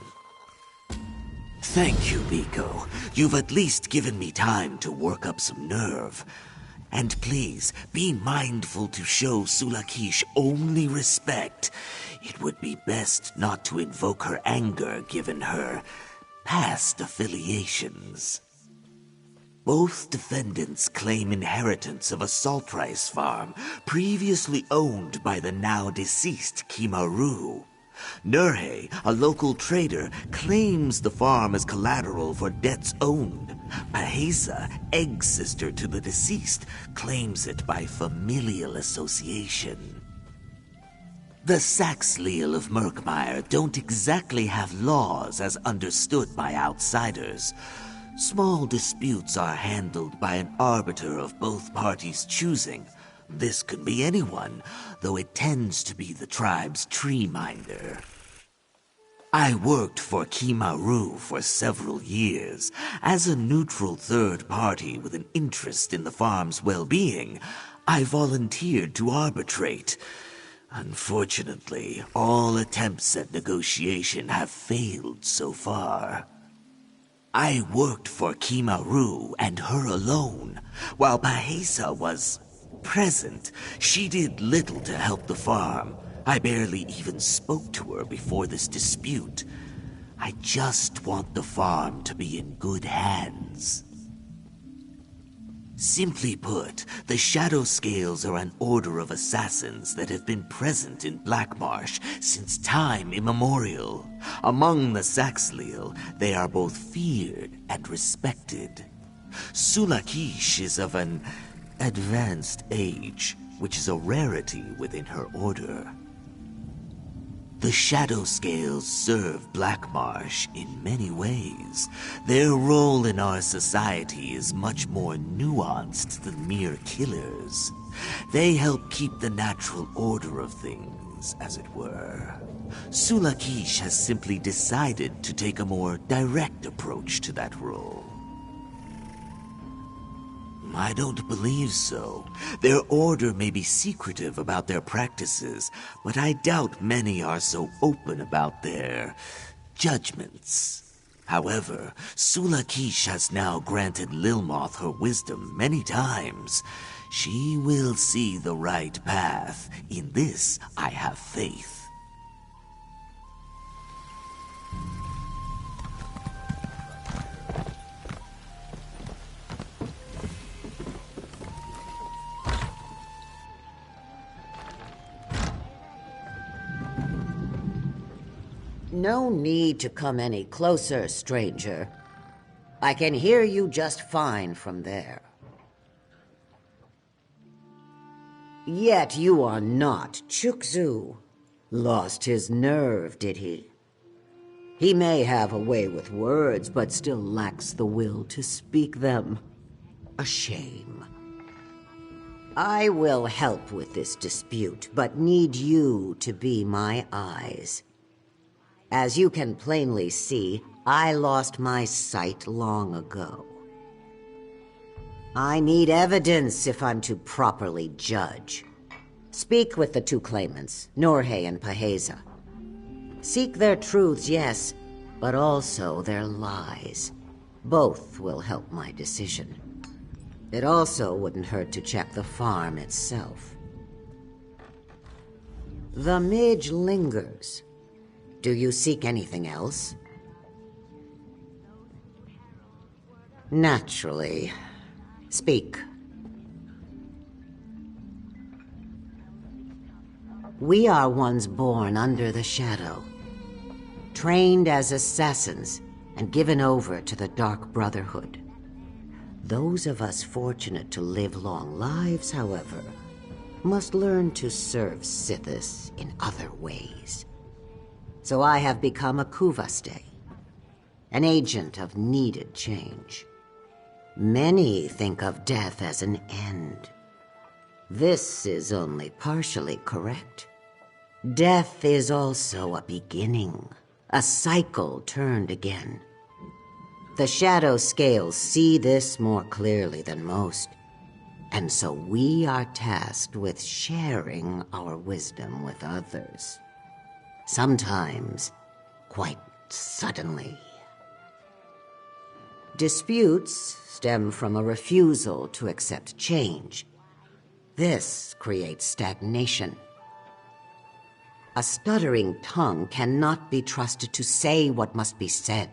Thank you, Biko. You've at least given me time to work up some nerve. And please, be mindful to show Sulakish only respect. It would be best not to invoke her anger given her past affiliations. Both defendants claim inheritance of a salt rice farm previously owned by the now deceased Kimaru. Nurhe, a local trader, claims the farm as collateral for debts owed. Pahisa, egg-sister to the deceased, claims it by familial association. The Zaxxlil of Murkmire don't exactly have laws as understood by outsiders. Small disputes are handled by an arbiter of both parties' choosing, This could be anyone, though it tends to be the tribe's tree minder. I worked for Kimaru for several years. As a neutral third party with an interest in the farm's well-being, I volunteered to arbitrate. Unfortunately, all attempts at negotiation have failed so far. I worked for Kimaru and her alone. While Pahesa was present, she did little to help the farm. I barely even spoke to her before this dispute. I just want the farm to be in good hands. Simply put, the Shadow Scales are an order of assassins that have been present in Blackmarsh since time immemorial. Among the Saxhleel, they are both feared and respected. Sulakish is of an advanced age, which is a rarity within her order. The Shadow Scales serve Blackmarsh in many ways. Their role in our society is much more nuanced than mere killers. They help keep the natural order of things, as it were. Sulakish has simply decided to take a more direct approach to that role. I don't believe so. Their order may be secretive about their practices, but I doubt many are so open about their judgments. However, Sulakish has now granted Lilmoth her wisdom many times. She will see the right path. In this, I have faith. No need to come any closer, stranger. I can hear you just fine from there. Yet you are not Chukzu. Lost his nerve, did he? He may have a way with words, but still lacks the will to speak them. A shame. I will help with this dispute, but need you to be my eyes. As you can plainly see, I lost my sight long ago. I need evidence if I'm to properly judge. Speak with the two claimants, Norhe and Pahesa. Seek their truths, yes, but also their lies. Both will help my decision. It also wouldn't hurt to check the farm itself. The midge lingers. Do you seek anything else? Naturally. Speak. We are ones born under the shadow, trained as assassins and given over to the Dark Brotherhood. Those of us fortunate to live long lives, however, must learn to serve Sithis in other ways. So I have become a Kuvaste, an agent of needed change. Many think of death as an end. This is only partially correct. Death is also a beginning, a cycle turned again. The Shadow Scales see this more clearly than most, and so we are tasked with sharing our wisdom with others. Sometimes, quite suddenly. Disputes stem from a refusal to accept change. This creates stagnation. A stuttering tongue cannot be trusted to say what must be said.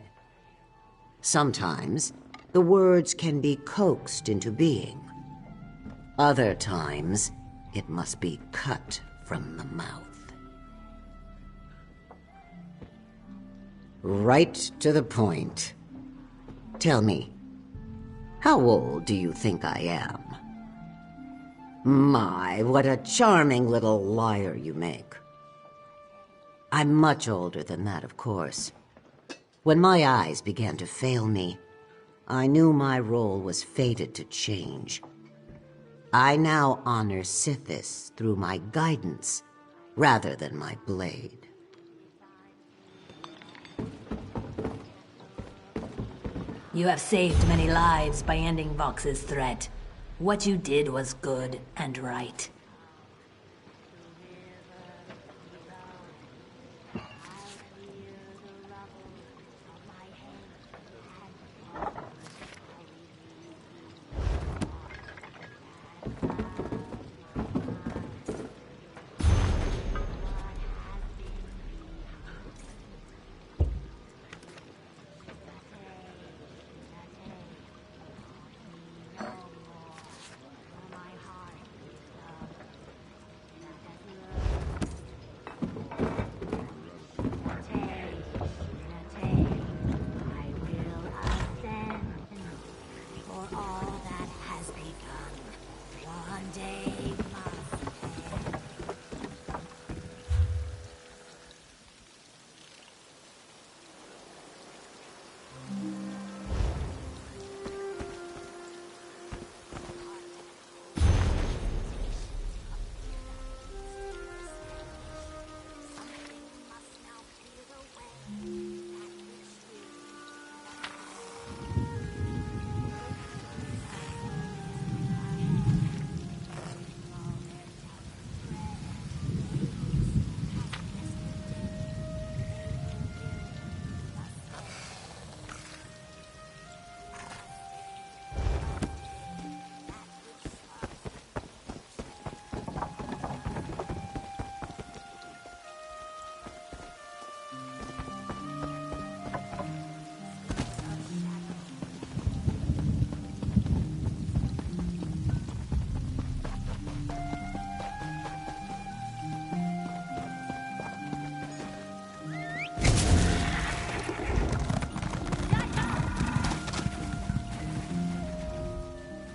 Sometimes, the words can be coaxed into being. Other times, it must be cut from the mouth. Right to the point. Tell me, how old do you think I am? My, what a charming little liar you make. I'm much older than that, of course. When my eyes began to fail me, I knew my role was fated to change. I now honor Sithis through my guidance, rather than my blade. You have saved many lives by ending Vox's threat. What you did was good and right.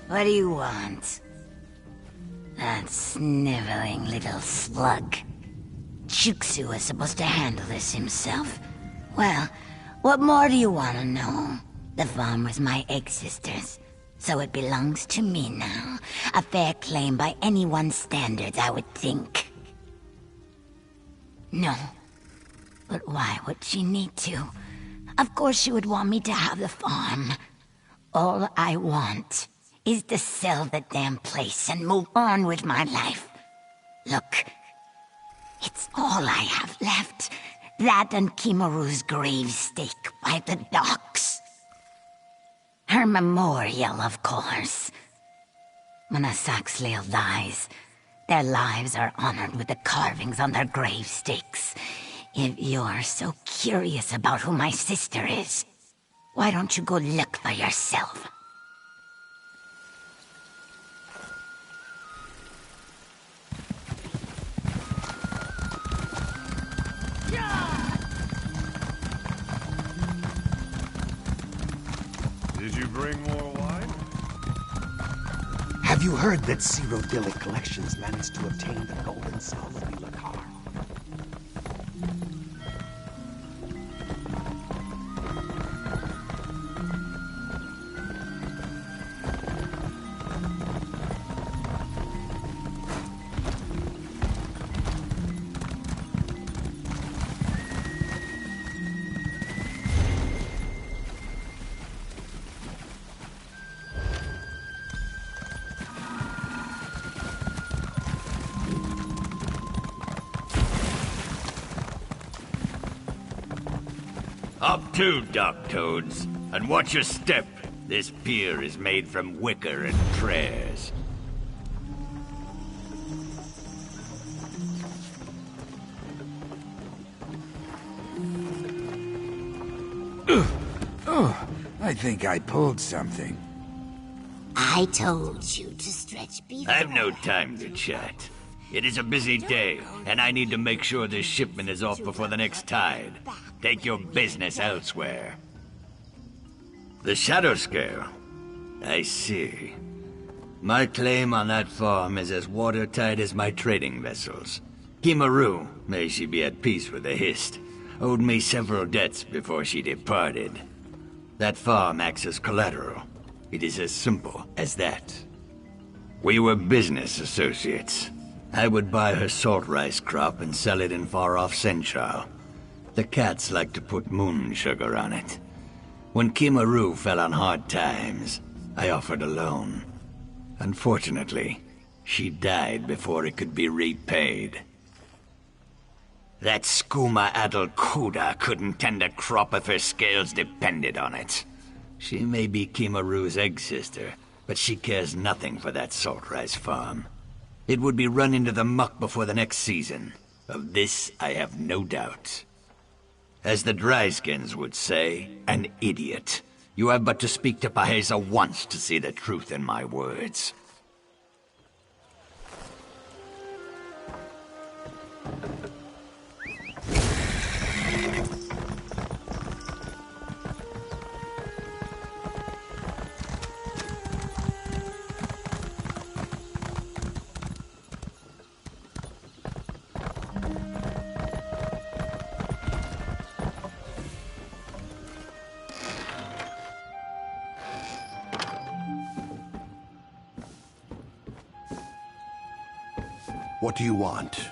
What do you want? That sniveling little slug. Chuksu was supposed to handle this himself. Well, what more do you want to know? The farm was my egg-sister's, so it belongs to me now. A fair claim by anyone's standards, I would think. No. But why would she need to? Of course she would want me to have the farm. All I want is to sell the damn place and move on with my life. Look, it's all I have left. That and Kimaru's gravestake by the docks. Her memorial, of course. When a Saxhleel dies, their lives are honored with the carvings on their gravestakes. If you're so curious about who my sister is, why don't you go look for yourself? Did you bring more wine? Have you heard that Cyrodiilic Collections managed to obtain the golden soul of Ilakar? Up to, Dock Toads, and watch your step. This pier is made from wicker and prayers. Oh, I think I pulled something. I told you to stretch before. I've no time to chat. It is a busy day, and I need to make sure this shipment is off before the next tide. Take your business elsewhere. The Shadow Scale? I see. My claim on that farm is as watertight as my trading vessels. Kimaru, may she be at peace with the Hist, owed me several debts before she departed. That farm acts as collateral. It is as simple as that. We were business associates. I would buy her salt rice crop and sell it in far-off Senchal. The cats like to put moon sugar on it. When Kimaru fell on hard times, I offered a loan. Unfortunately, she died before it could be repaid. That skooma Adel Kuda couldn't tend a crop if her scales depended on it. She may be Kimaru's egg sister, but she cares nothing for that salt rice farm. It would be run into the muck before the next season. Of this, I have no doubt. As the Dryskins would say, an idiot. You have but to speak to Pahesa once to see the truth in my words. What do you want?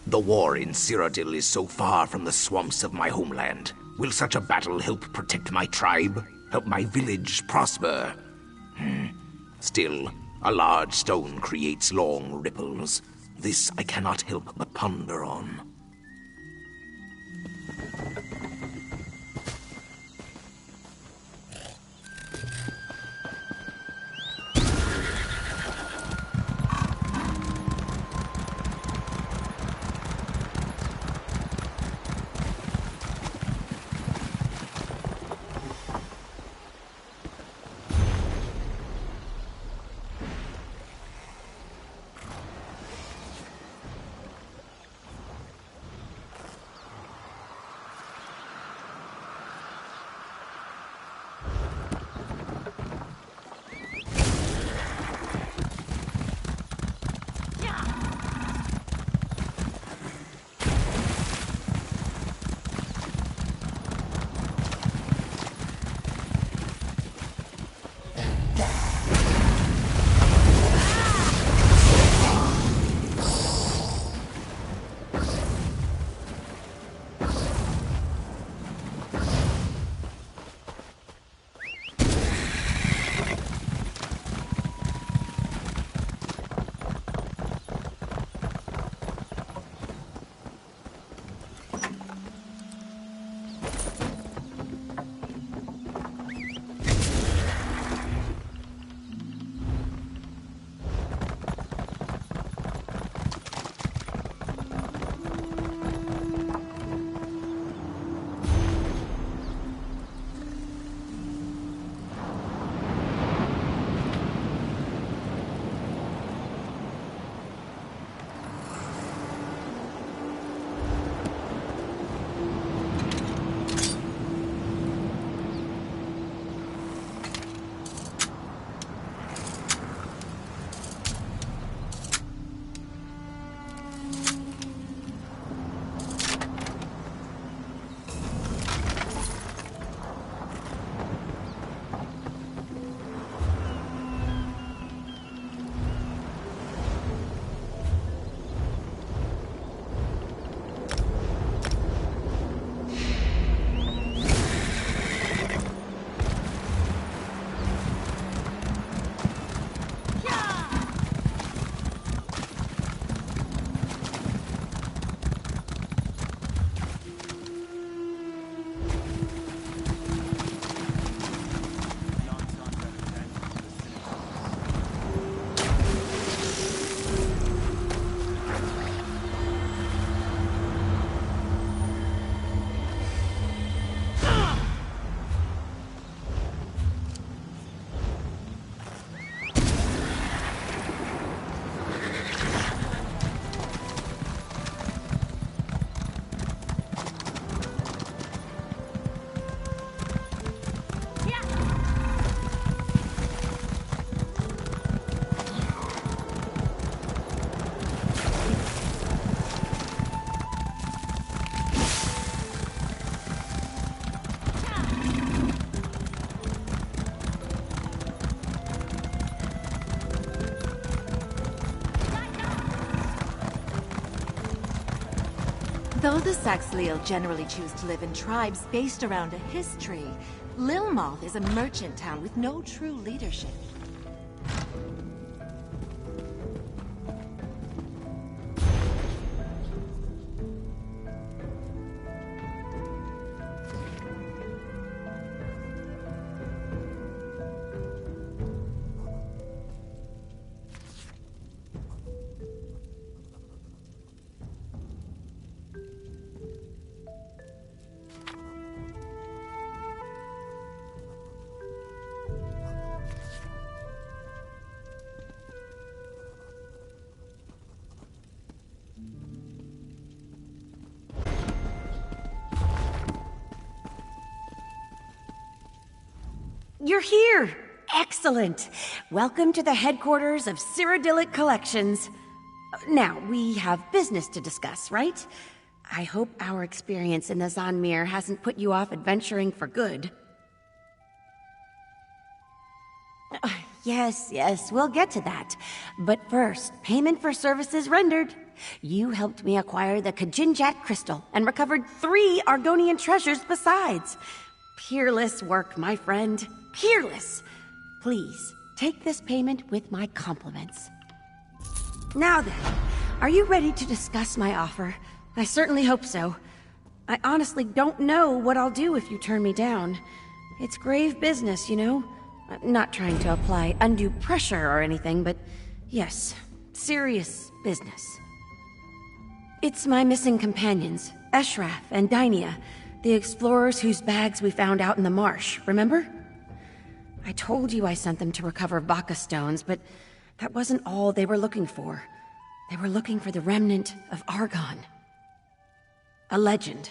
The war in Cyrodiil is so far from the swamps of my homeland. Will such a battle help protect my tribe? Help my village prosper? Still, a large stone creates long ripples. This I cannot help but ponder on. Though the Saxhleel generally choose to live in tribes based around a history, Lilmoth is a merchant town with no true leadership. You're here! Excellent! Welcome to the headquarters of Cyrodiilic Collections. Now, we have business to discuss, right? I hope our experience in the Zonmir hasn't put you off adventuring for good. Yes, we'll get to that. But first, payment for services rendered. You helped me acquire the Kajinjat crystal and recovered 3 Argonian treasures besides. Peerless work, my friend. Peerless. Please, take this payment with my compliments. Now then, are you ready to discuss my offer? I certainly hope so. I honestly don't know what I'll do if you turn me down. It's grave business, you know? I'm not trying to apply undue pressure or anything, but yes, serious business. It's my missing companions, Eshraf and Dainia, the explorers whose bags we found out in the marsh, remember? I told you I sent them to recover Baka stones, but that wasn't all they were looking for. They were looking for the remnant of Argon. A legend.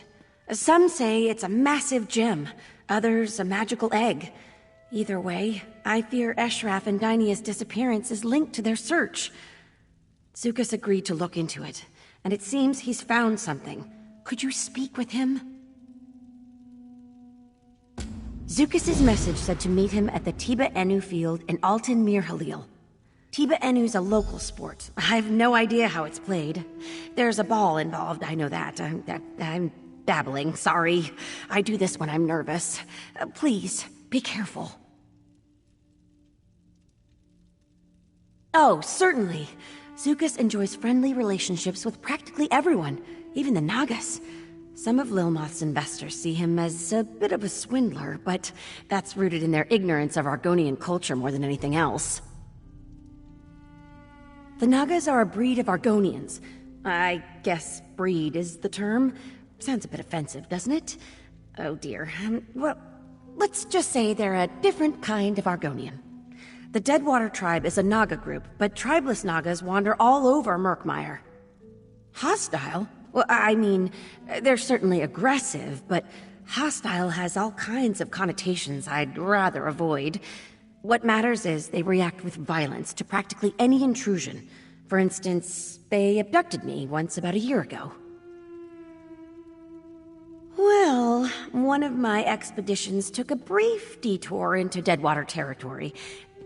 Some say it's a massive gem, others a magical egg. Either way, I fear Eshraf and Dainia's disappearance is linked to their search. Zukas agreed to look into it, and it seems he's found something. Could you speak with him? Zukas' message said to meet him at the Tiba Enu field in Altan Mir Halil. Tiba Enu's a local sport. I have no idea how it's played. There's a ball involved, I know that. I'm babbling, sorry. I do this when I'm nervous. Please, be careful. Oh, certainly. Zukas enjoys friendly relationships with practically everyone, even the Nagas. Some of Lilmoth's investors see him as a bit of a swindler, but that's rooted in their ignorance of Argonian culture more than anything else. The Nagas are a breed of Argonians. I guess breed is the term. Sounds a bit offensive, doesn't it? Oh dear. Well, let's just say they're a different kind of Argonian. The Deadwater tribe is a Naga group, but tribeless Nagas wander all over Murkmire. Hostile? Well, I mean, they're certainly aggressive, but hostile has all kinds of connotations I'd rather avoid. What matters is they react with violence to practically any intrusion. For instance, they abducted me once about a year ago. Well, one of my expeditions took a brief detour into Deadwater territory.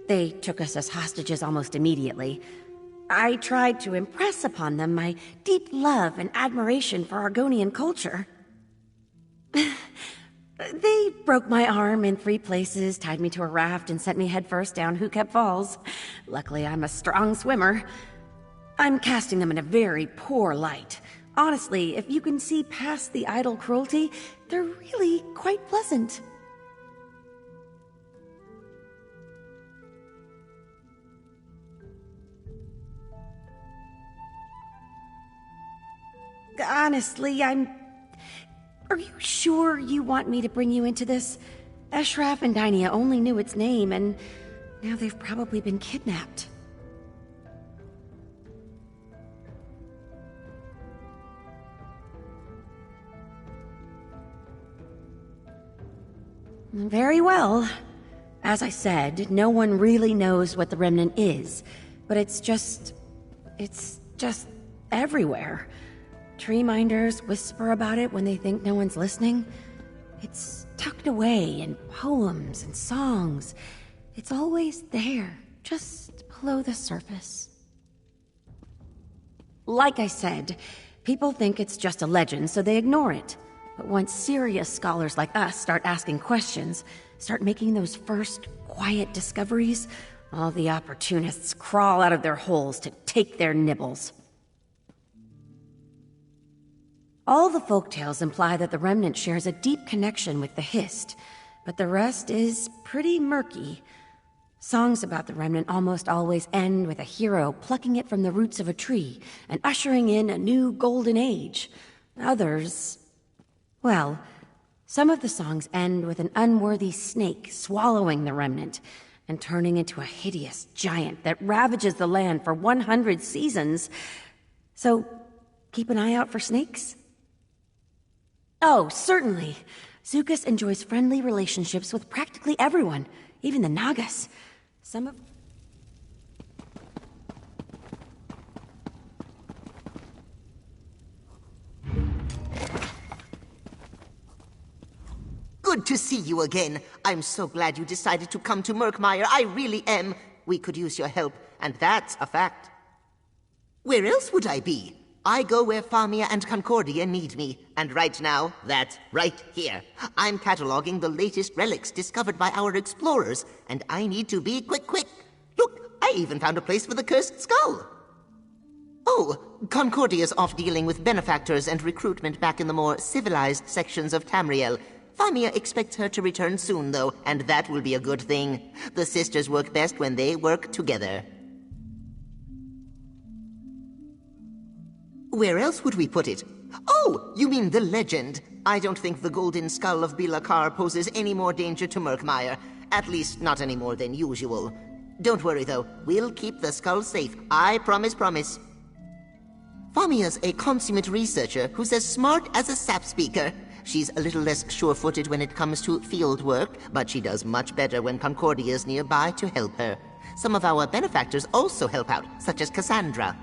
They took us as hostages almost immediately. I tried to impress upon them my deep love and admiration for Argonian culture. They broke my arm in 3 places, tied me to a raft, and sent me headfirst down Hukep Falls. Luckily, I'm a strong swimmer. I'm casting them in a very poor light. Honestly, if you can see past the idle cruelty, they're really quite pleasant. Honestly, Are you sure you want me to bring you into this? Eshraf and Dainia only knew its name, and now they've probably been kidnapped. Very well. As I said, no one really knows what the Remnant is, but it's just everywhere. Tree minders whisper about it when they think no one's listening. It's tucked away in poems and songs. It's always there, just below the surface. Like I said, People think it's just a legend, so they ignore it. But once serious scholars like us start asking questions, start making those first quiet discoveries, all the opportunists crawl out of their holes to take their nibbles. All the folktales imply that the Remnant shares a deep connection with the Hist, but the rest is pretty murky. Songs about the Remnant almost always end with a hero plucking it from the roots of a tree and ushering in a new golden age. Others... well, some of the songs end with an unworthy snake swallowing the Remnant and turning into a hideous giant that ravages the land for 100 seasons. So, keep an eye out for snakes? Oh, certainly. Zukas enjoys friendly relationships with practically everyone, even the Nagas. Some of... Good to see you again. I'm so glad you decided to come to Murkmire. I really am. We could use your help, and that's a fact. Where else would I be? I go where Famia and Concordia need me, and right now, that's right here. I'm cataloging the latest relics discovered by our explorers, and I need to be quick. Look, I even found a place for the cursed skull. Oh, Concordia's off dealing with benefactors and recruitment back in the more civilized sections of Tamriel. Famia expects her to return soon, though, and that will be a good thing. The sisters work best when they work together. Where else would we put it? Oh, you mean the legend. I don't think the golden skull of Bilakar poses any more danger to Murkmire. At least, not any more than usual. Don't worry, though. We'll keep the skull safe. I promise. Famia's a consummate researcher who's as smart as a sap speaker. She's a little less sure-footed when it comes to field work, but she does much better when Concordia's nearby to help her. Some of our benefactors also help out, such as Cassandra.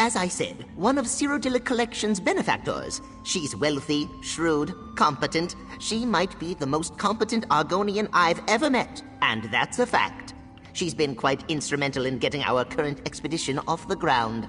As I said, one of Cyrodiilic Collection's benefactors. She's wealthy, shrewd, competent. She might be the most competent Argonian I've ever met, and that's a fact. She's been quite instrumental in getting our current expedition off the ground.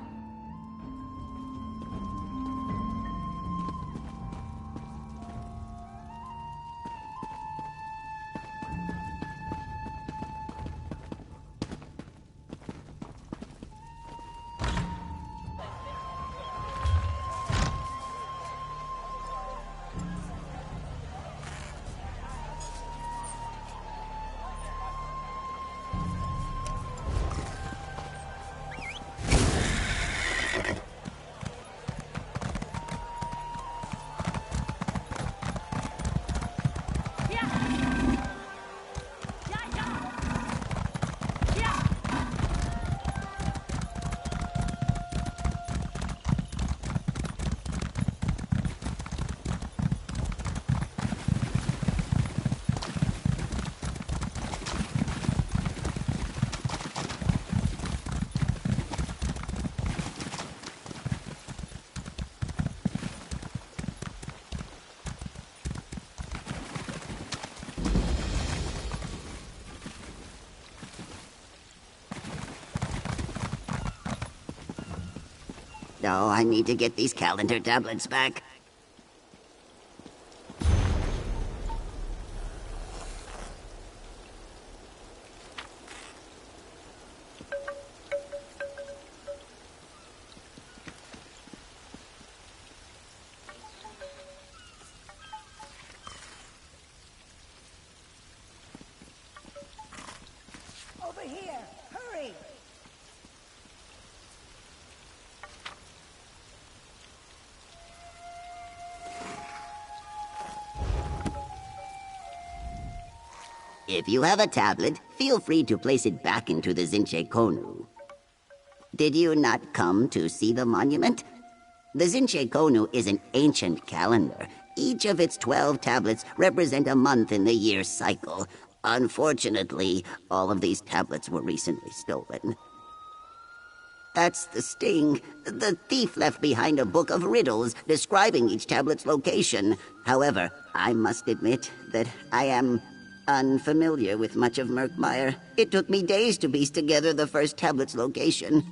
Oh, I need to get these calendar tablets back. Over here! Hurry! If you have a tablet, feel free to place it back into the Zinche Konu. Did you not come to see the monument? The Zinche Konu is an ancient calendar. Each of its 12 tablets represent a month in the year's cycle. Unfortunately, all of these tablets were recently stolen. That's the sting. The thief left behind a book of riddles describing each tablet's location. However, I must admit that I am unfamiliar with much of Murkmire. It took me days to piece together the first tablet's location.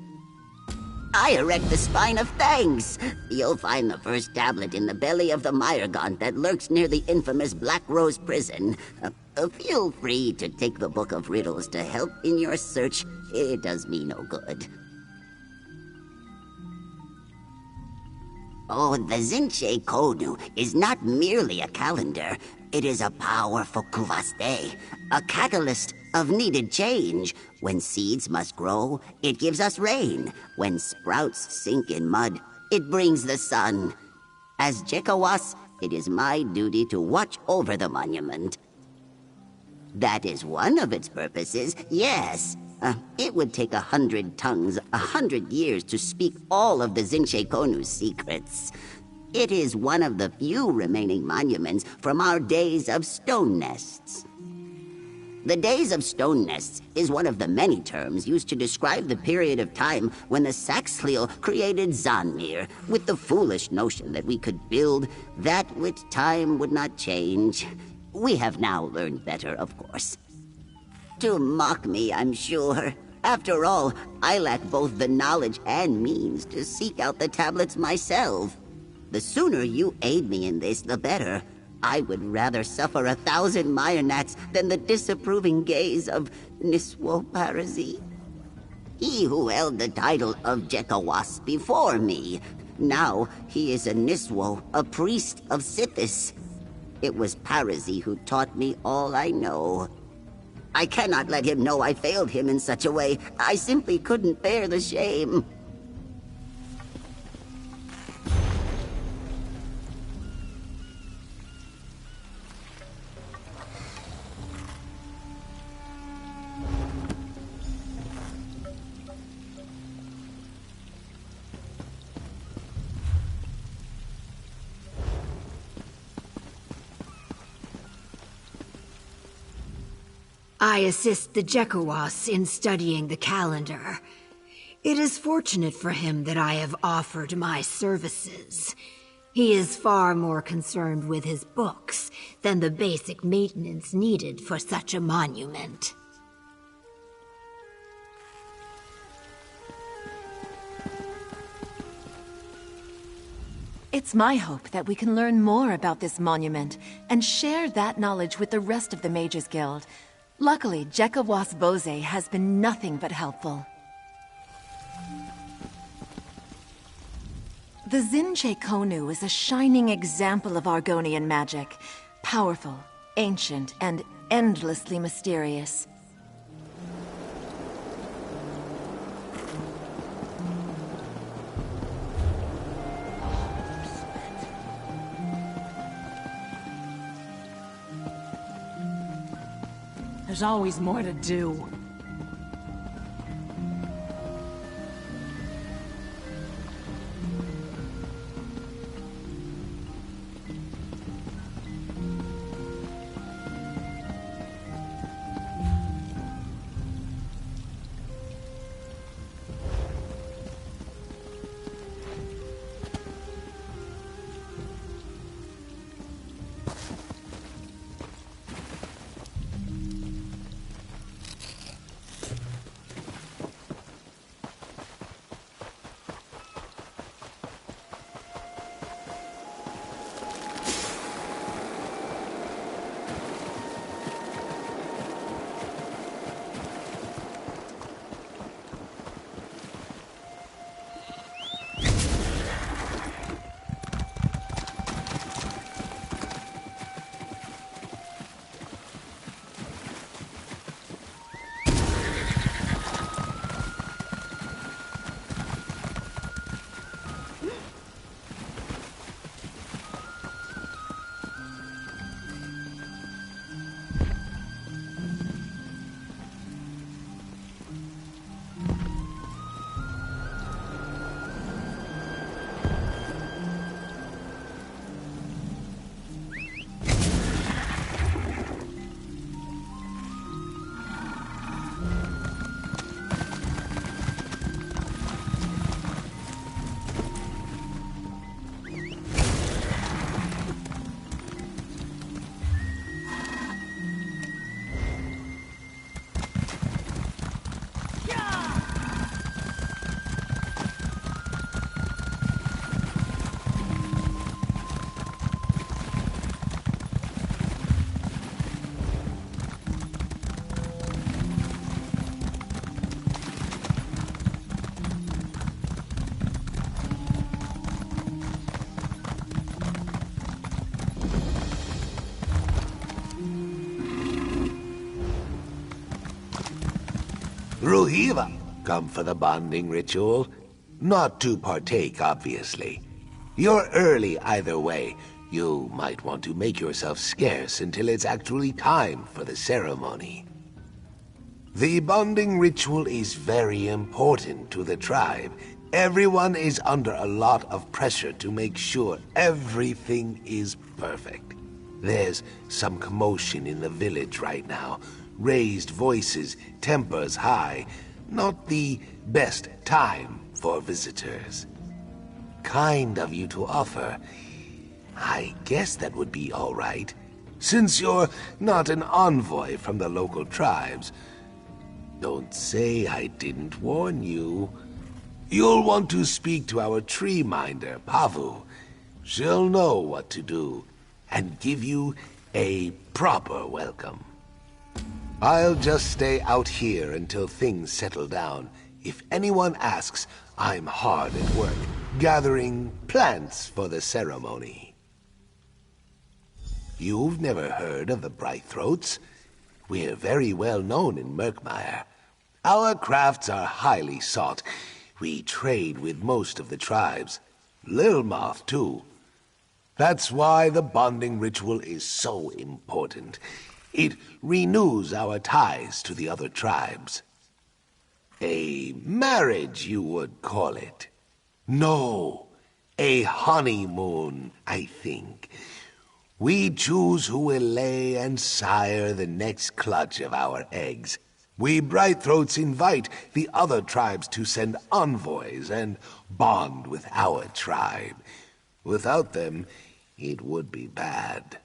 I erect the spine of thanks. You'll find the first tablet in the belly of the Myrgaunt that lurks near the infamous Black Rose prison. Feel free to take the Book of Riddles to help in your search. It does me no good. Oh, the Zinche Konu is not merely a calendar. It is a powerful kuvaste, a catalyst of needed change. When seeds must grow, it gives us rain. When sprouts sink in mud, it brings the sun. As Jekawas, it is my duty to watch over the monument. That is one of its purposes, yes. It would take 100 tongues, 100 years to speak all of the Zinche Konu's secrets. It is one of the few remaining monuments from our days of stone nests. The Days of Stone Nests is one of the many terms used to describe the period of time when the Saxhleel created Zanmir, with the foolish notion that we could build that which time would not change. We have now learned better, of course. To mock me, I'm sure. After all, I lack both the knowledge and means to seek out the tablets myself. The sooner you aid me in this, the better. I would rather suffer 1,000 Myrnats than the disapproving gaze of Niswo Parazi. He who held the title of Jekawas before me. Now he is a Niswo, a priest of Sithis. It was Parazi who taught me all I know. I cannot let him know I failed him in such a way. I simply couldn't bear the shame. I assist the Jekawas in studying the calendar. It is fortunate for him that I have offered my services. He is far more concerned with his books than the basic maintenance needed for such a monument. It's my hope that we can learn more about this monument and share that knowledge with the rest of the Mages Guild. Luckily, Jekawas Bose has been nothing but helpful. The Zinche Konu is a shining example of Argonian magic. Powerful, ancient, and endlessly mysterious. There's always more to do. Ruhiva, come for the bonding ritual. Not to partake, obviously. You're early either way. You might want to make yourself scarce until it's actually time for the ceremony. The bonding ritual is very important to the tribe. Everyone is under a lot of pressure to make sure everything is perfect. There's some commotion in the village right now. Raised voices, tempers high. Not the best time for visitors. Kind of you to offer. I guess that would be all right, since you're not an envoy from the local tribes. Don't say I didn't warn you. You'll want to speak to our tree minder, Pavu. She'll know what to do, and give you a proper welcome. I'll just stay out here until things settle down. If anyone asks, I'm hard at work, gathering plants for the ceremony. You've never heard of the Brightthroats? We're very well known in Murkmire. Our crafts are highly sought. We trade with most of the tribes. Lilmoth, too. That's why the bonding ritual is so important. It renews our ties to the other tribes. A marriage, you would call it. No, a honeymoon, I think. We choose who will lay and sire the next clutch of our eggs. We Brightthroats invite the other tribes to send envoys and bond with our tribe. Without them, it would be bad.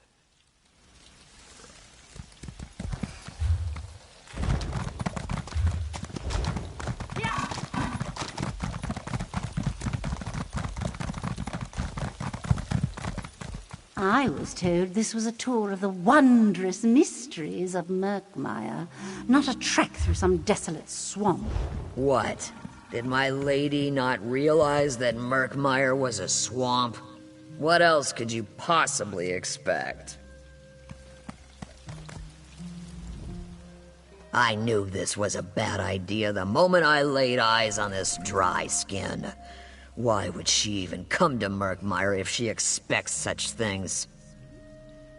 I was told this was a tour of the wondrous mysteries of Murkmire, not a trek through some desolate swamp. What? Did my lady not realize that Murkmire was a swamp? What else could you possibly expect? I knew this was a bad idea the moment I laid eyes on this dry skin. Why would she even come to Murkmire if she expects such things?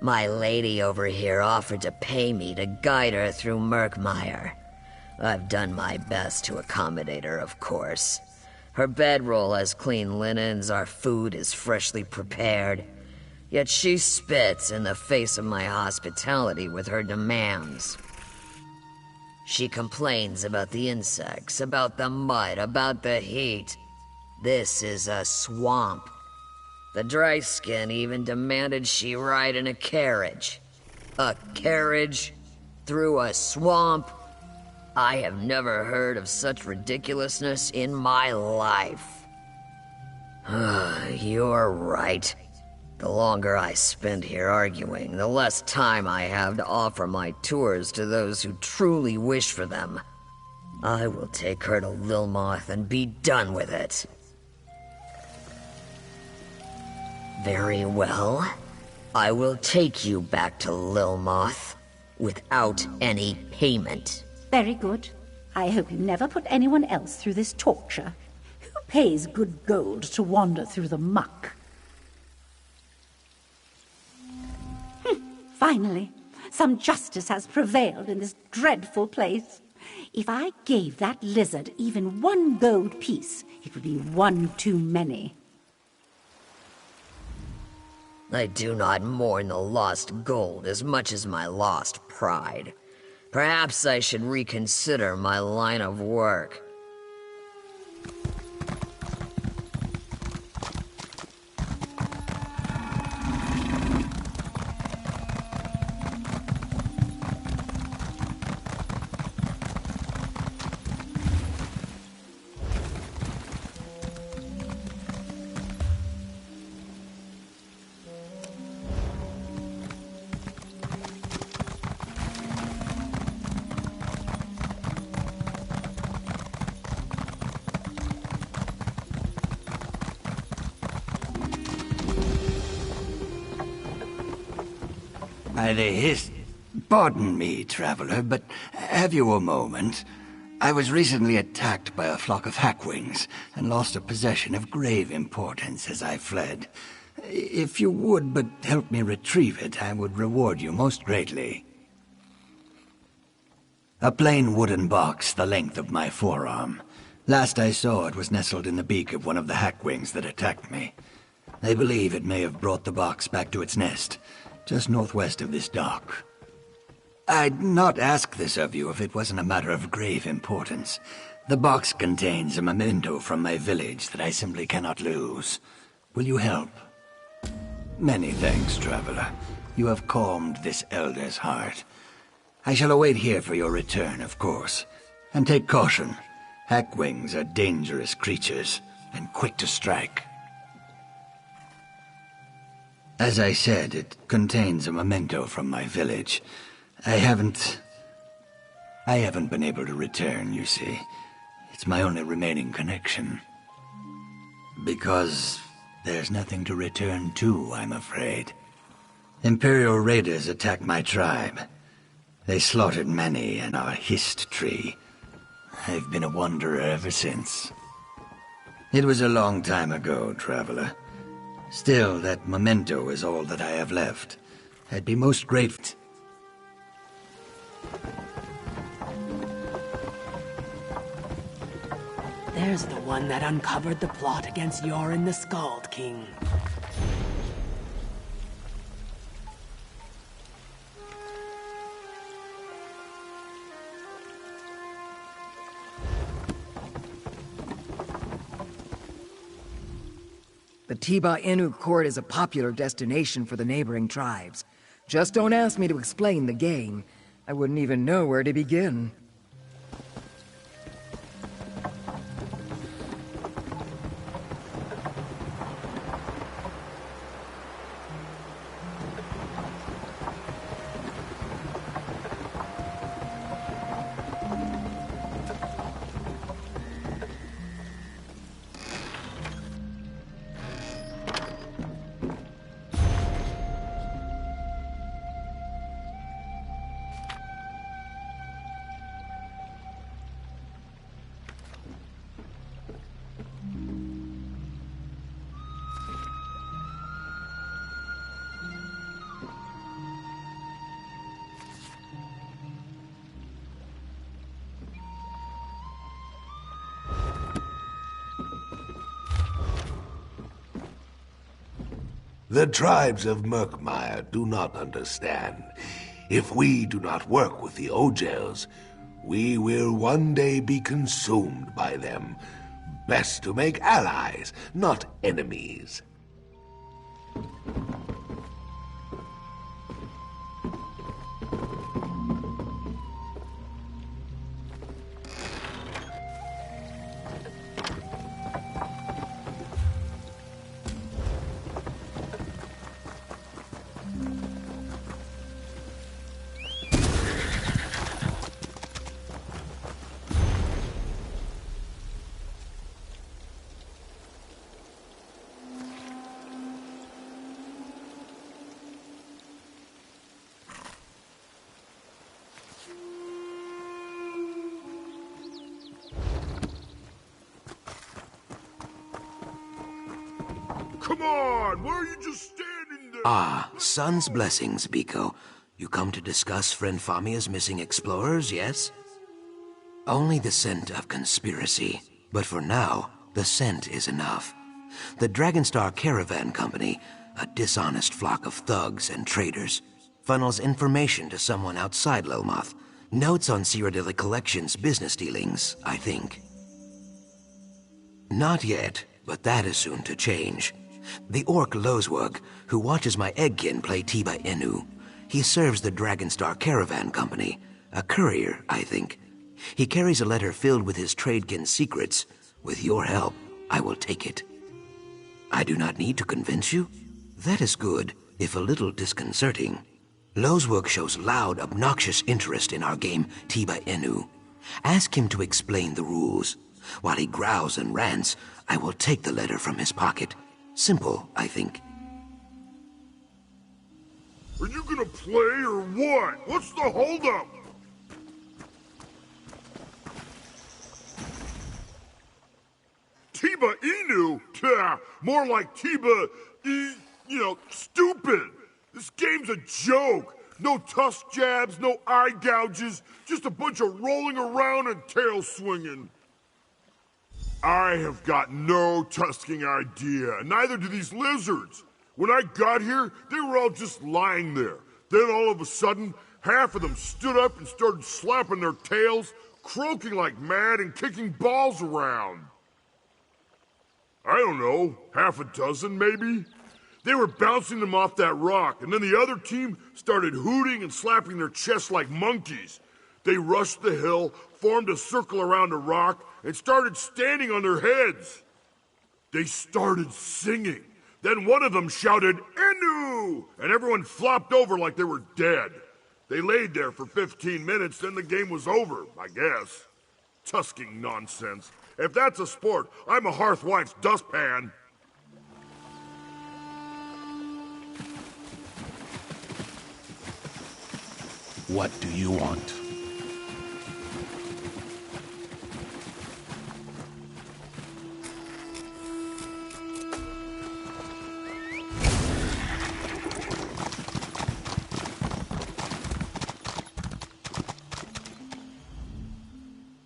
My lady over here offered to pay me to guide her through Murkmire. I've done my best to accommodate her, of course. Her bedroll has clean linens, our food is freshly prepared. Yet she spits in the face of my hospitality with her demands. She complains about the insects, about the mud, about the heat. This is a swamp. The dry skin even demanded she ride in a carriage. A carriage? Through a swamp? I have never heard of such ridiculousness in my life. You're right. The longer I spend here arguing, the less time I have to offer my tours to those who truly wish for them. I will take her to Lilmoth and be done with it. Very well. I will take you back to Lilmoth without any payment. Very good. I hope you never put anyone else through this torture. Who pays good gold to wander through the muck? Finally, some justice has prevailed in this dreadful place. If I gave that lizard even one gold piece, it would be one too many. I do not mourn the lost gold as much as my lost pride. Perhaps I should reconsider my line of work. Pardon me, traveler, but have you a moment? I was recently attacked by a flock of hackwings and lost a possession of grave importance as I fled. If you would but help me retrieve it, I would reward you most greatly. A plain wooden box the length of my forearm. Last I saw, it was nestled in the beak of one of the hackwings that attacked me. They believe it may have brought the box back to its nest, just northwest of this dock. I'd not ask this of you if it wasn't a matter of grave importance. The box contains a memento from my village that I simply cannot lose. Will you help? Many thanks, traveler. You have calmed this elder's heart. I shall await here for your return, of course. And take caution. Hackwings are dangerous creatures, and quick to strike. As I said, it contains a memento from my village. I haven't been able to return, you see. It's my only remaining connection. Because there's nothing to return to, I'm afraid. Imperial raiders attacked my tribe. They slaughtered many in our hist tree. I've been a wanderer ever since. It was a long time ago, traveler. Still, that memento is all that I have left. I'd be most grateful. There's the one that uncovered the plot against Yoren the Scald King. The Tiba Inu court is a popular destination for the neighboring tribes. Just don't ask me to explain the game. I wouldn't even know where to begin. The tribes of Murkmire do not understand. If we do not work with the Ojels, we will one day be consumed by them. Best to make allies, not enemies. Come on! Why are you just standing there? Ah, Sun's blessings, Biko. You come to discuss friend Famia's missing explorers, yes? Only the scent of conspiracy. But for now, the scent is enough. The Dragonstar Caravan Company, a dishonest flock of thugs and traitors, funnels information to someone outside Lelmoth. Notes on Cyrodiilic Collection's business dealings, I think. Not yet, but that is soon to change. The orc Lozwug, who watches my eggkin play Tiba Inu. He serves the Dragonstar Caravan Company. A courier, I think. He carries a letter filled with his tradekin's secrets. With your help, I will take it. I do not need to convince you. That is good, if a little disconcerting. Lozwug shows loud, obnoxious interest in our game, Tiba Inu. Ask him to explain the rules. While he growls and rants, I will take the letter from his pocket. Simple, I think. Are you gonna play or what? What's the holdup? Tiba Inu? More like Tiba, stupid. This game's a joke. No tusk jabs, no eye gouges, just a bunch of rolling around and tail swinging. I have got no tusking idea, and neither do these lizards. When I got here, they were all just lying there. Then all of a sudden, half of them stood up and started slapping their tails, croaking like mad and kicking balls around. I don't know, half a dozen maybe? They were bouncing them off that rock, and then the other team started hooting and slapping their chests like monkeys. They rushed the hill, formed a circle around a rock, and started standing on their heads. They started singing. Then one of them shouted, "Enu!" and everyone flopped over like they were dead. They laid there for 15 minutes, then the game was over, I guess. Tusking nonsense. If that's a sport, I'm a hearthwife's dustpan. What do you want?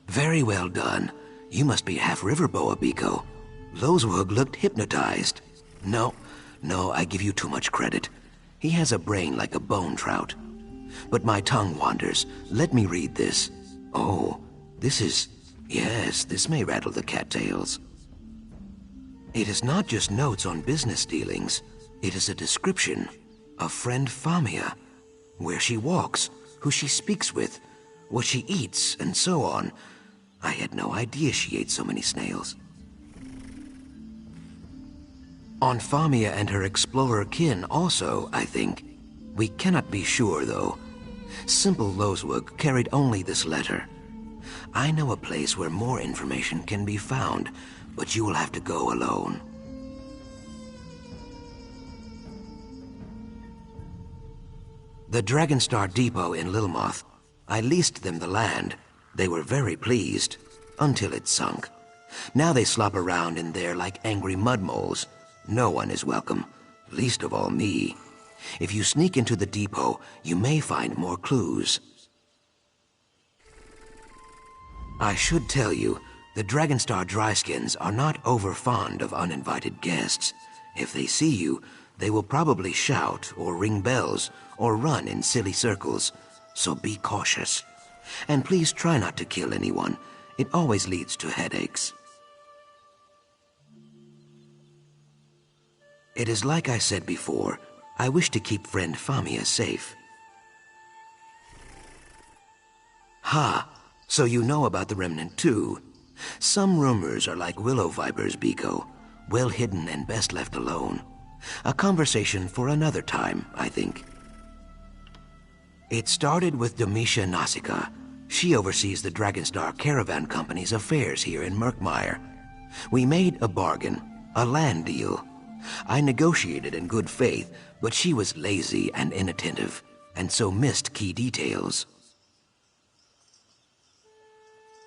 Very well done. You must be half river boa, Biko. Lozwug looked hypnotized. No, I give you too much credit. He has a brain like a bone trout. But my tongue wanders. Let me read this. Oh, this is... Yes, this may rattle the cattails. It is not just notes on business dealings. It is a description of friend Famia. Where she walks, who she speaks with, what she eats, and so on. I had no idea she ate so many snails. On Famia and her explorer kin also, I think. We cannot be sure, though. Simple Lozwug carried only this letter. I know a place where more information can be found, but you will have to go alone. The Dragonstar Depot in Lilmoth. I leased them the land. They were very pleased, until it sunk. Now they slop around in there like angry mudmoles. No one is welcome, least of all me. If you sneak into the depot, you may find more clues. I should tell you, the Dragonstar Dryskins are not over fond of uninvited guests. If they see you, they will probably shout or ring bells or run in silly circles, so be cautious. And please try not to kill anyone. It always leads to headaches. It is like I said before, I wish to keep friend Famia safe. Ha! So you know about the Remnant too. Some rumors are like willow vipers, Biko. Well hidden and best left alone. A conversation for another time, I think. It started with Domitia Nausicaa. She oversees the Dragonstar Caravan Company's affairs here in Murkmire. We made a bargain, a land deal. I negotiated in good faith, but she was lazy and inattentive, and so missed key details.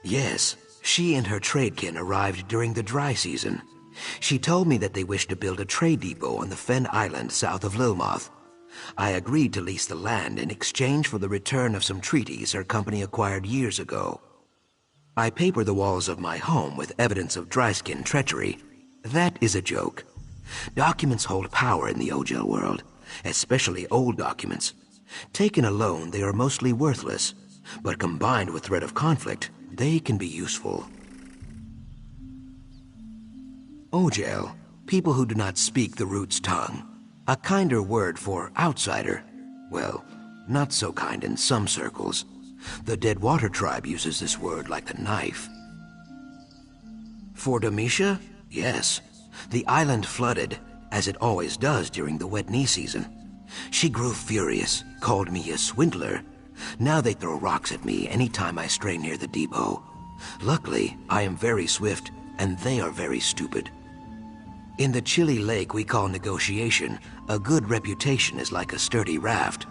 Yes, she and her tradekin arrived during the dry season. She told me that they wished to build a trade depot on the Fen Island south of Lilmoth. I agreed to lease the land in exchange for the return of some treaties her company acquired years ago. I paper the walls of my home with evidence of Dryskin treachery. That is a joke. Documents hold power in the Ojel world, especially old documents. Taken alone, they are mostly worthless, but combined with threat of conflict, they can be useful. Ojel, people who do not speak the root's tongue. A kinder word for outsider. Well, not so kind in some circles. The Deadwater tribe uses this word like a knife. For Domitia? Yes. The island flooded, as it always does during the wet knee season. She grew furious, called me a swindler. Now they throw rocks at me any time I stray near the depot. Luckily, I am very swift, and they are very stupid. In the chilly lake we call negotiation, a good reputation is like a sturdy raft.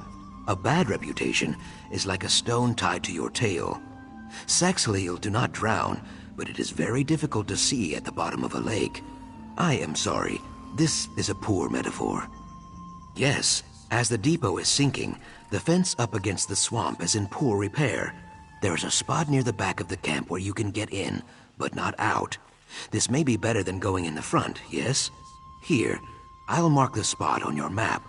A bad reputation is like a stone tied to your tail. Saxhleel do not drown, but it is very difficult to see at the bottom of a lake. I am sorry. This is a poor metaphor. Yes, as the depot is sinking, the fence up against the swamp is in poor repair. There is a spot near the back of the camp where you can get in, but not out. This may be better than going in the front, yes? Here, I'll mark the spot on your map.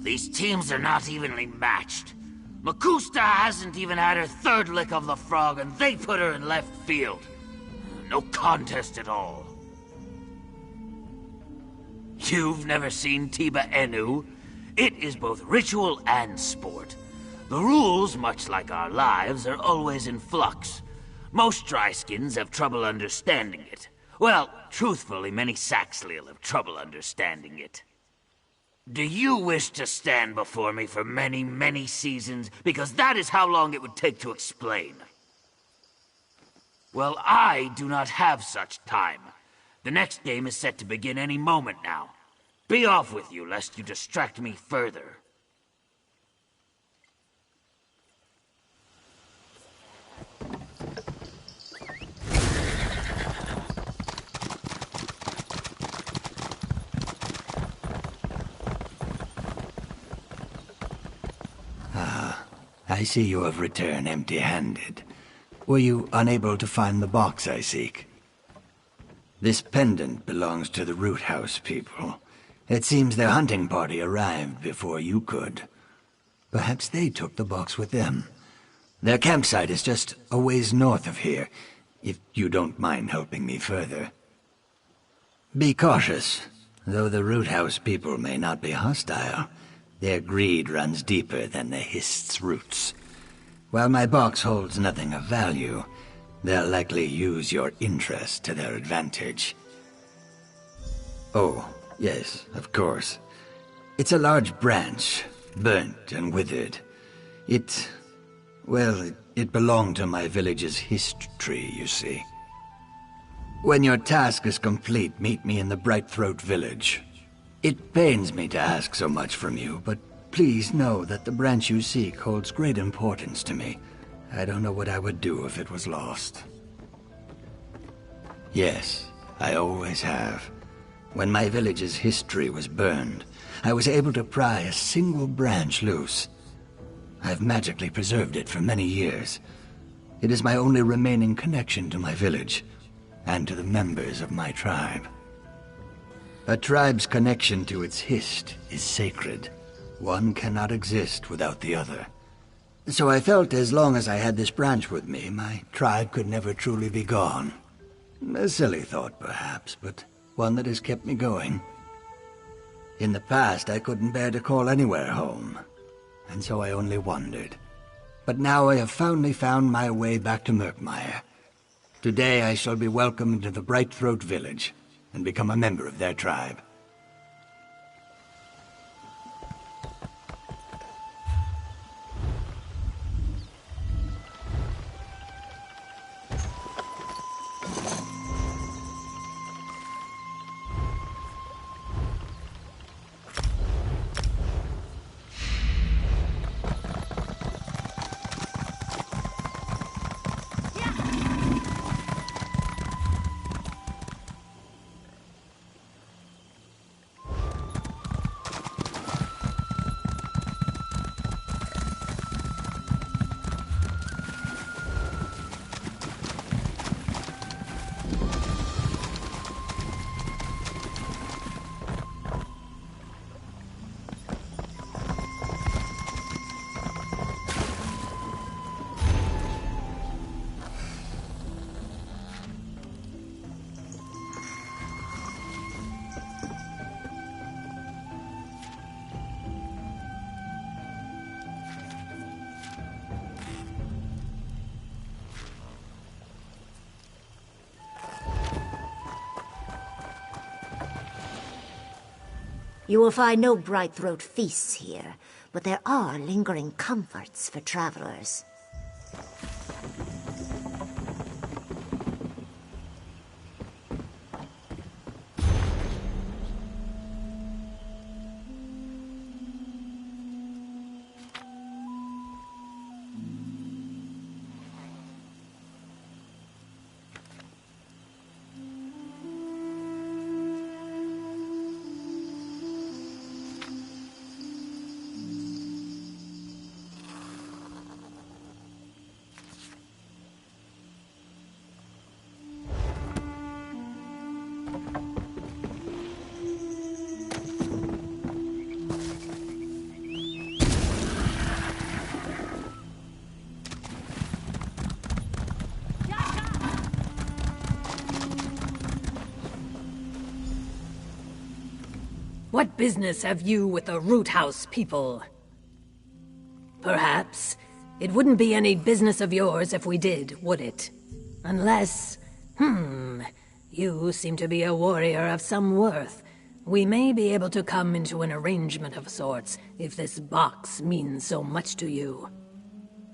These teams are not evenly matched. Makusta hasn't even had her third lick of the frog, and they put her in left field. No contest at all. You've never seen Tiba Enu? It is both ritual and sport. The rules, much like our lives, are always in flux. Most dryskins have trouble understanding it. Well, truthfully, many Saxhleel have trouble understanding it. Do you wish to stand before me for many, many seasons? Because that is how long it would take to explain. Well, I do not have such time. The next game is set to begin any moment now. Be off with you, lest you distract me further. I see you have returned empty-handed. Were you unable to find the box I seek? This pendant belongs to the Root House people. It seems their hunting party arrived before you could. Perhaps they took the box with them. Their campsite is just a ways north of here, if you don't mind helping me further. Be cautious. Though the Root House people may not be hostile, their greed runs deeper than the Hist's roots. While my box holds nothing of value, they'll likely use your interest to their advantage. Oh, yes, of course. It's a large branch, burnt and withered. It belonged to my village's history, you see. When your task is complete, meet me in the Brightthroat village. It pains me to ask so much from you, but please know that the branch you seek holds great importance to me. I don't know what I would do if it was lost. Yes, I always have. When my village's history was burned, I was able to pry a single branch loose. I've magically preserved it for many years. It is my only remaining connection to my village, and to the members of my tribe. A tribe's connection to its hist is sacred. One cannot exist without the other. So I felt as long as I had this branch with me, my tribe could never truly be gone. A silly thought, perhaps, but one that has kept me going. In the past, I couldn't bear to call anywhere home, and so I only wandered. But now I have finally found my way back to Murkmire. Today I shall be welcomed to the Brightthroat village, and become a member of their tribe. You will find no bright-throat feasts here, but there are lingering comforts for travelers. What business have you with the Root House people? Perhaps. It wouldn't be any business of yours if we did, would it? Unless... you seem to be a warrior of some worth. We may be able to come into an arrangement of sorts, if this box means so much to you.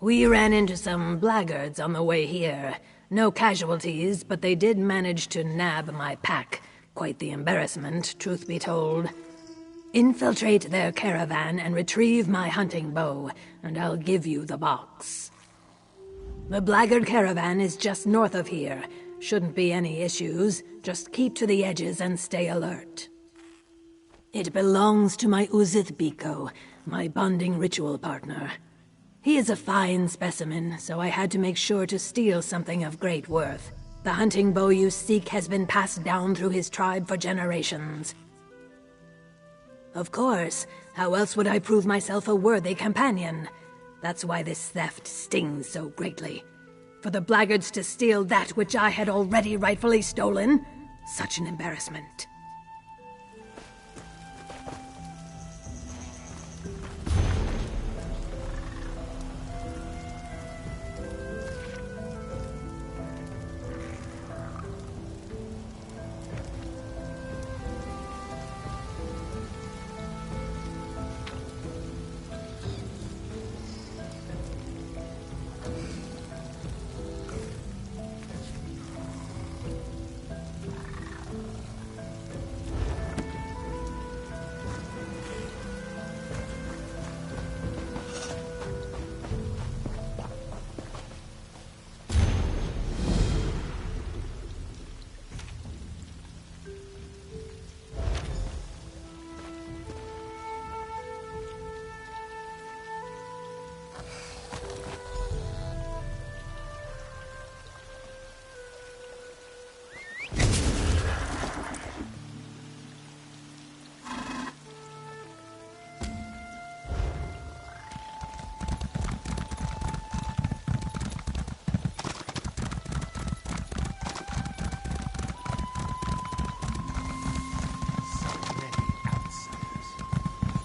We ran into some blackguards on the way here. No casualties, but they did manage to nab my pack. Quite the embarrassment, truth be told. Infiltrate their caravan and retrieve my hunting bow, and I'll give you the box. The blackguard caravan is just north of here. Shouldn't be any issues. Just keep to the edges and stay alert. It belongs to my Uzith Biko, my bonding ritual partner. He is a fine specimen, so I had to make sure to steal something of great worth. The hunting bow you seek has been passed down through his tribe for generations. Of course, how else would I prove myself a worthy companion? That's why this theft stings so greatly. For the blackguards to steal that which I had already rightfully stolen? Such an embarrassment.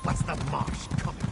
What's the marsh coming to?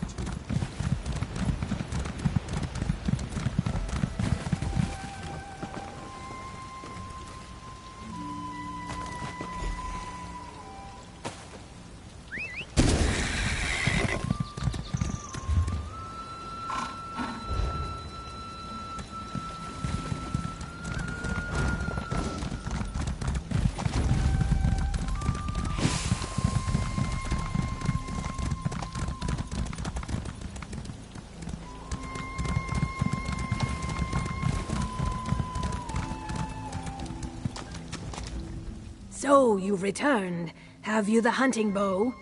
So, you've returned. Have you the hunting bow?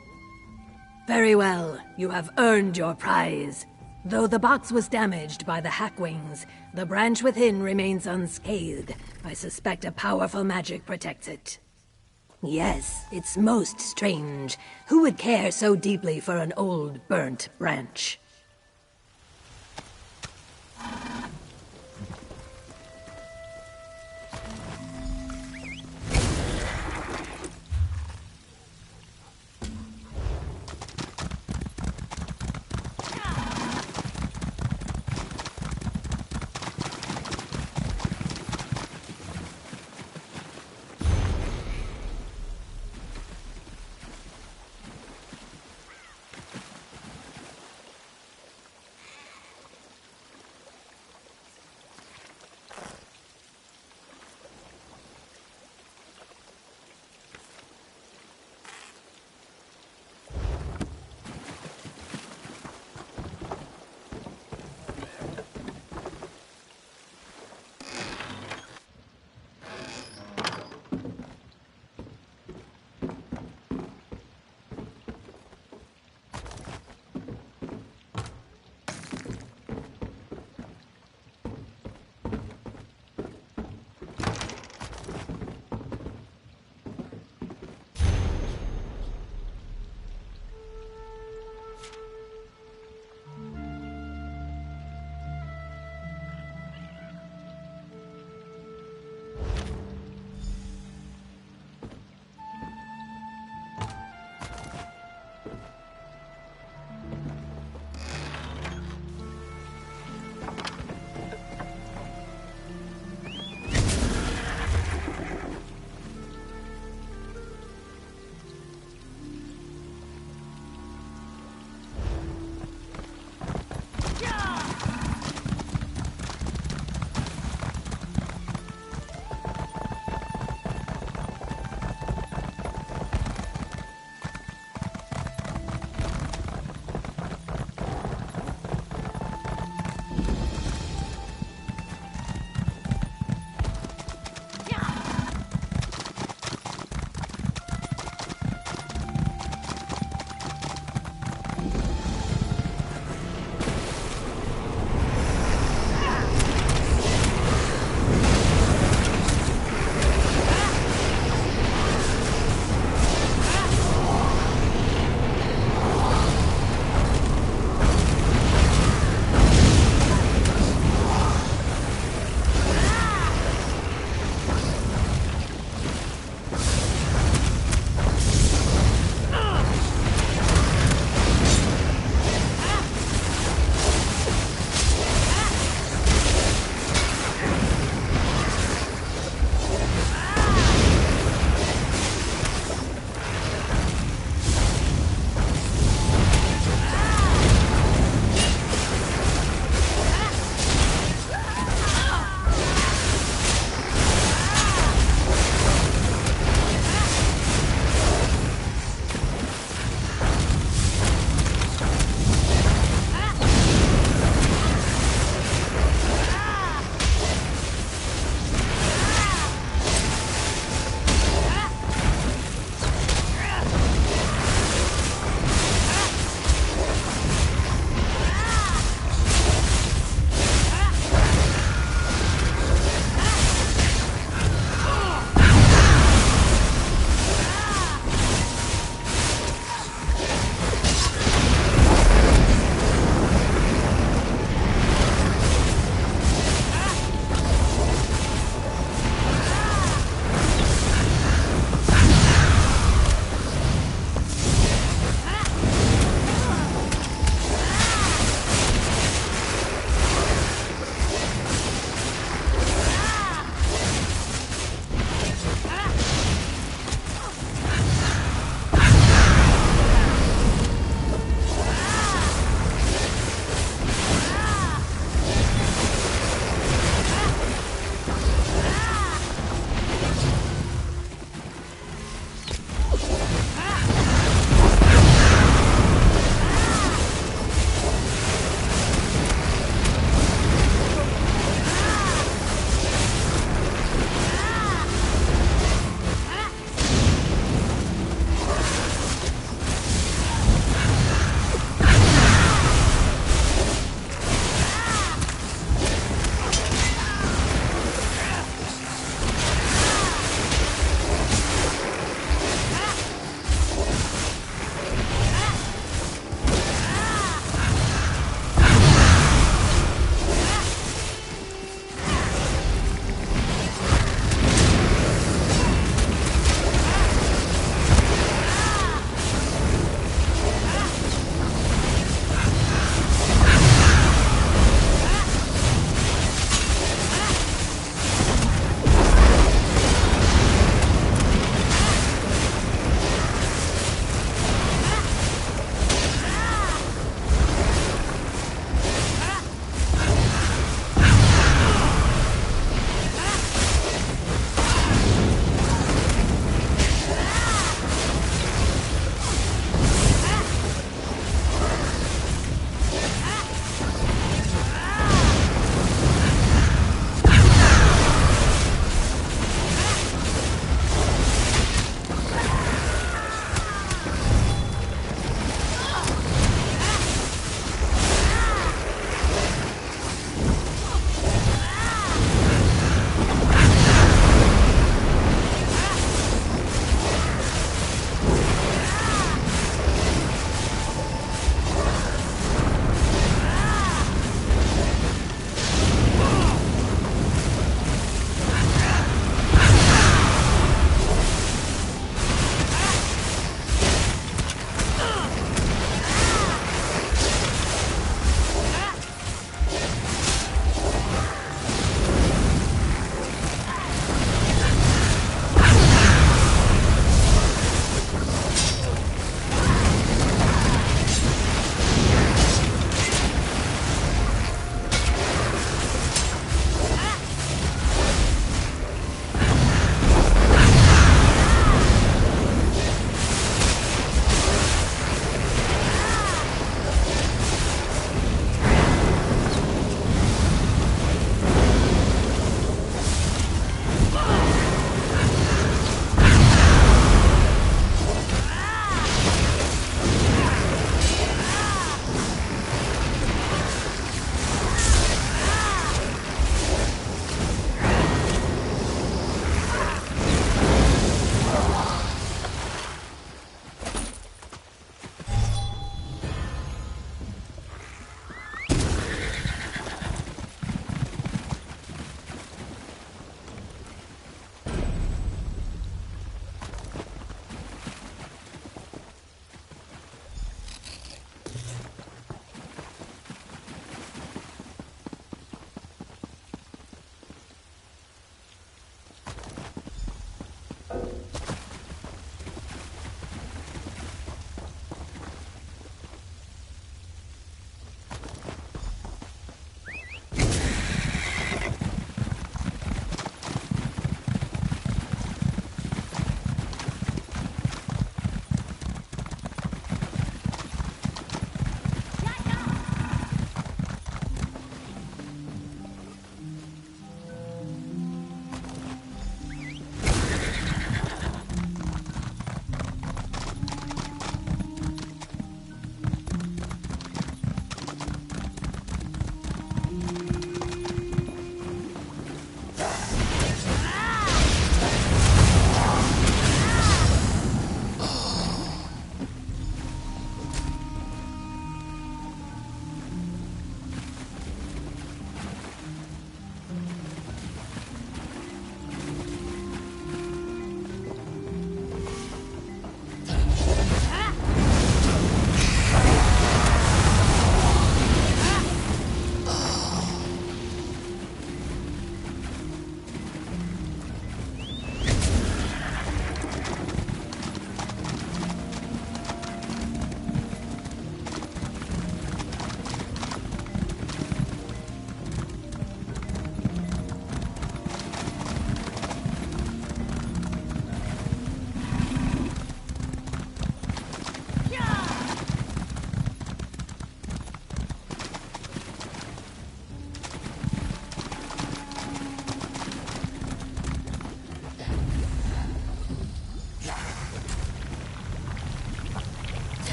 Very well. You have earned your prize. Though the box was damaged by the Hackwings, the branch within remains unscathed. I suspect a powerful magic protects it. Yes, it's most strange. Who would care so deeply for an old, burnt branch?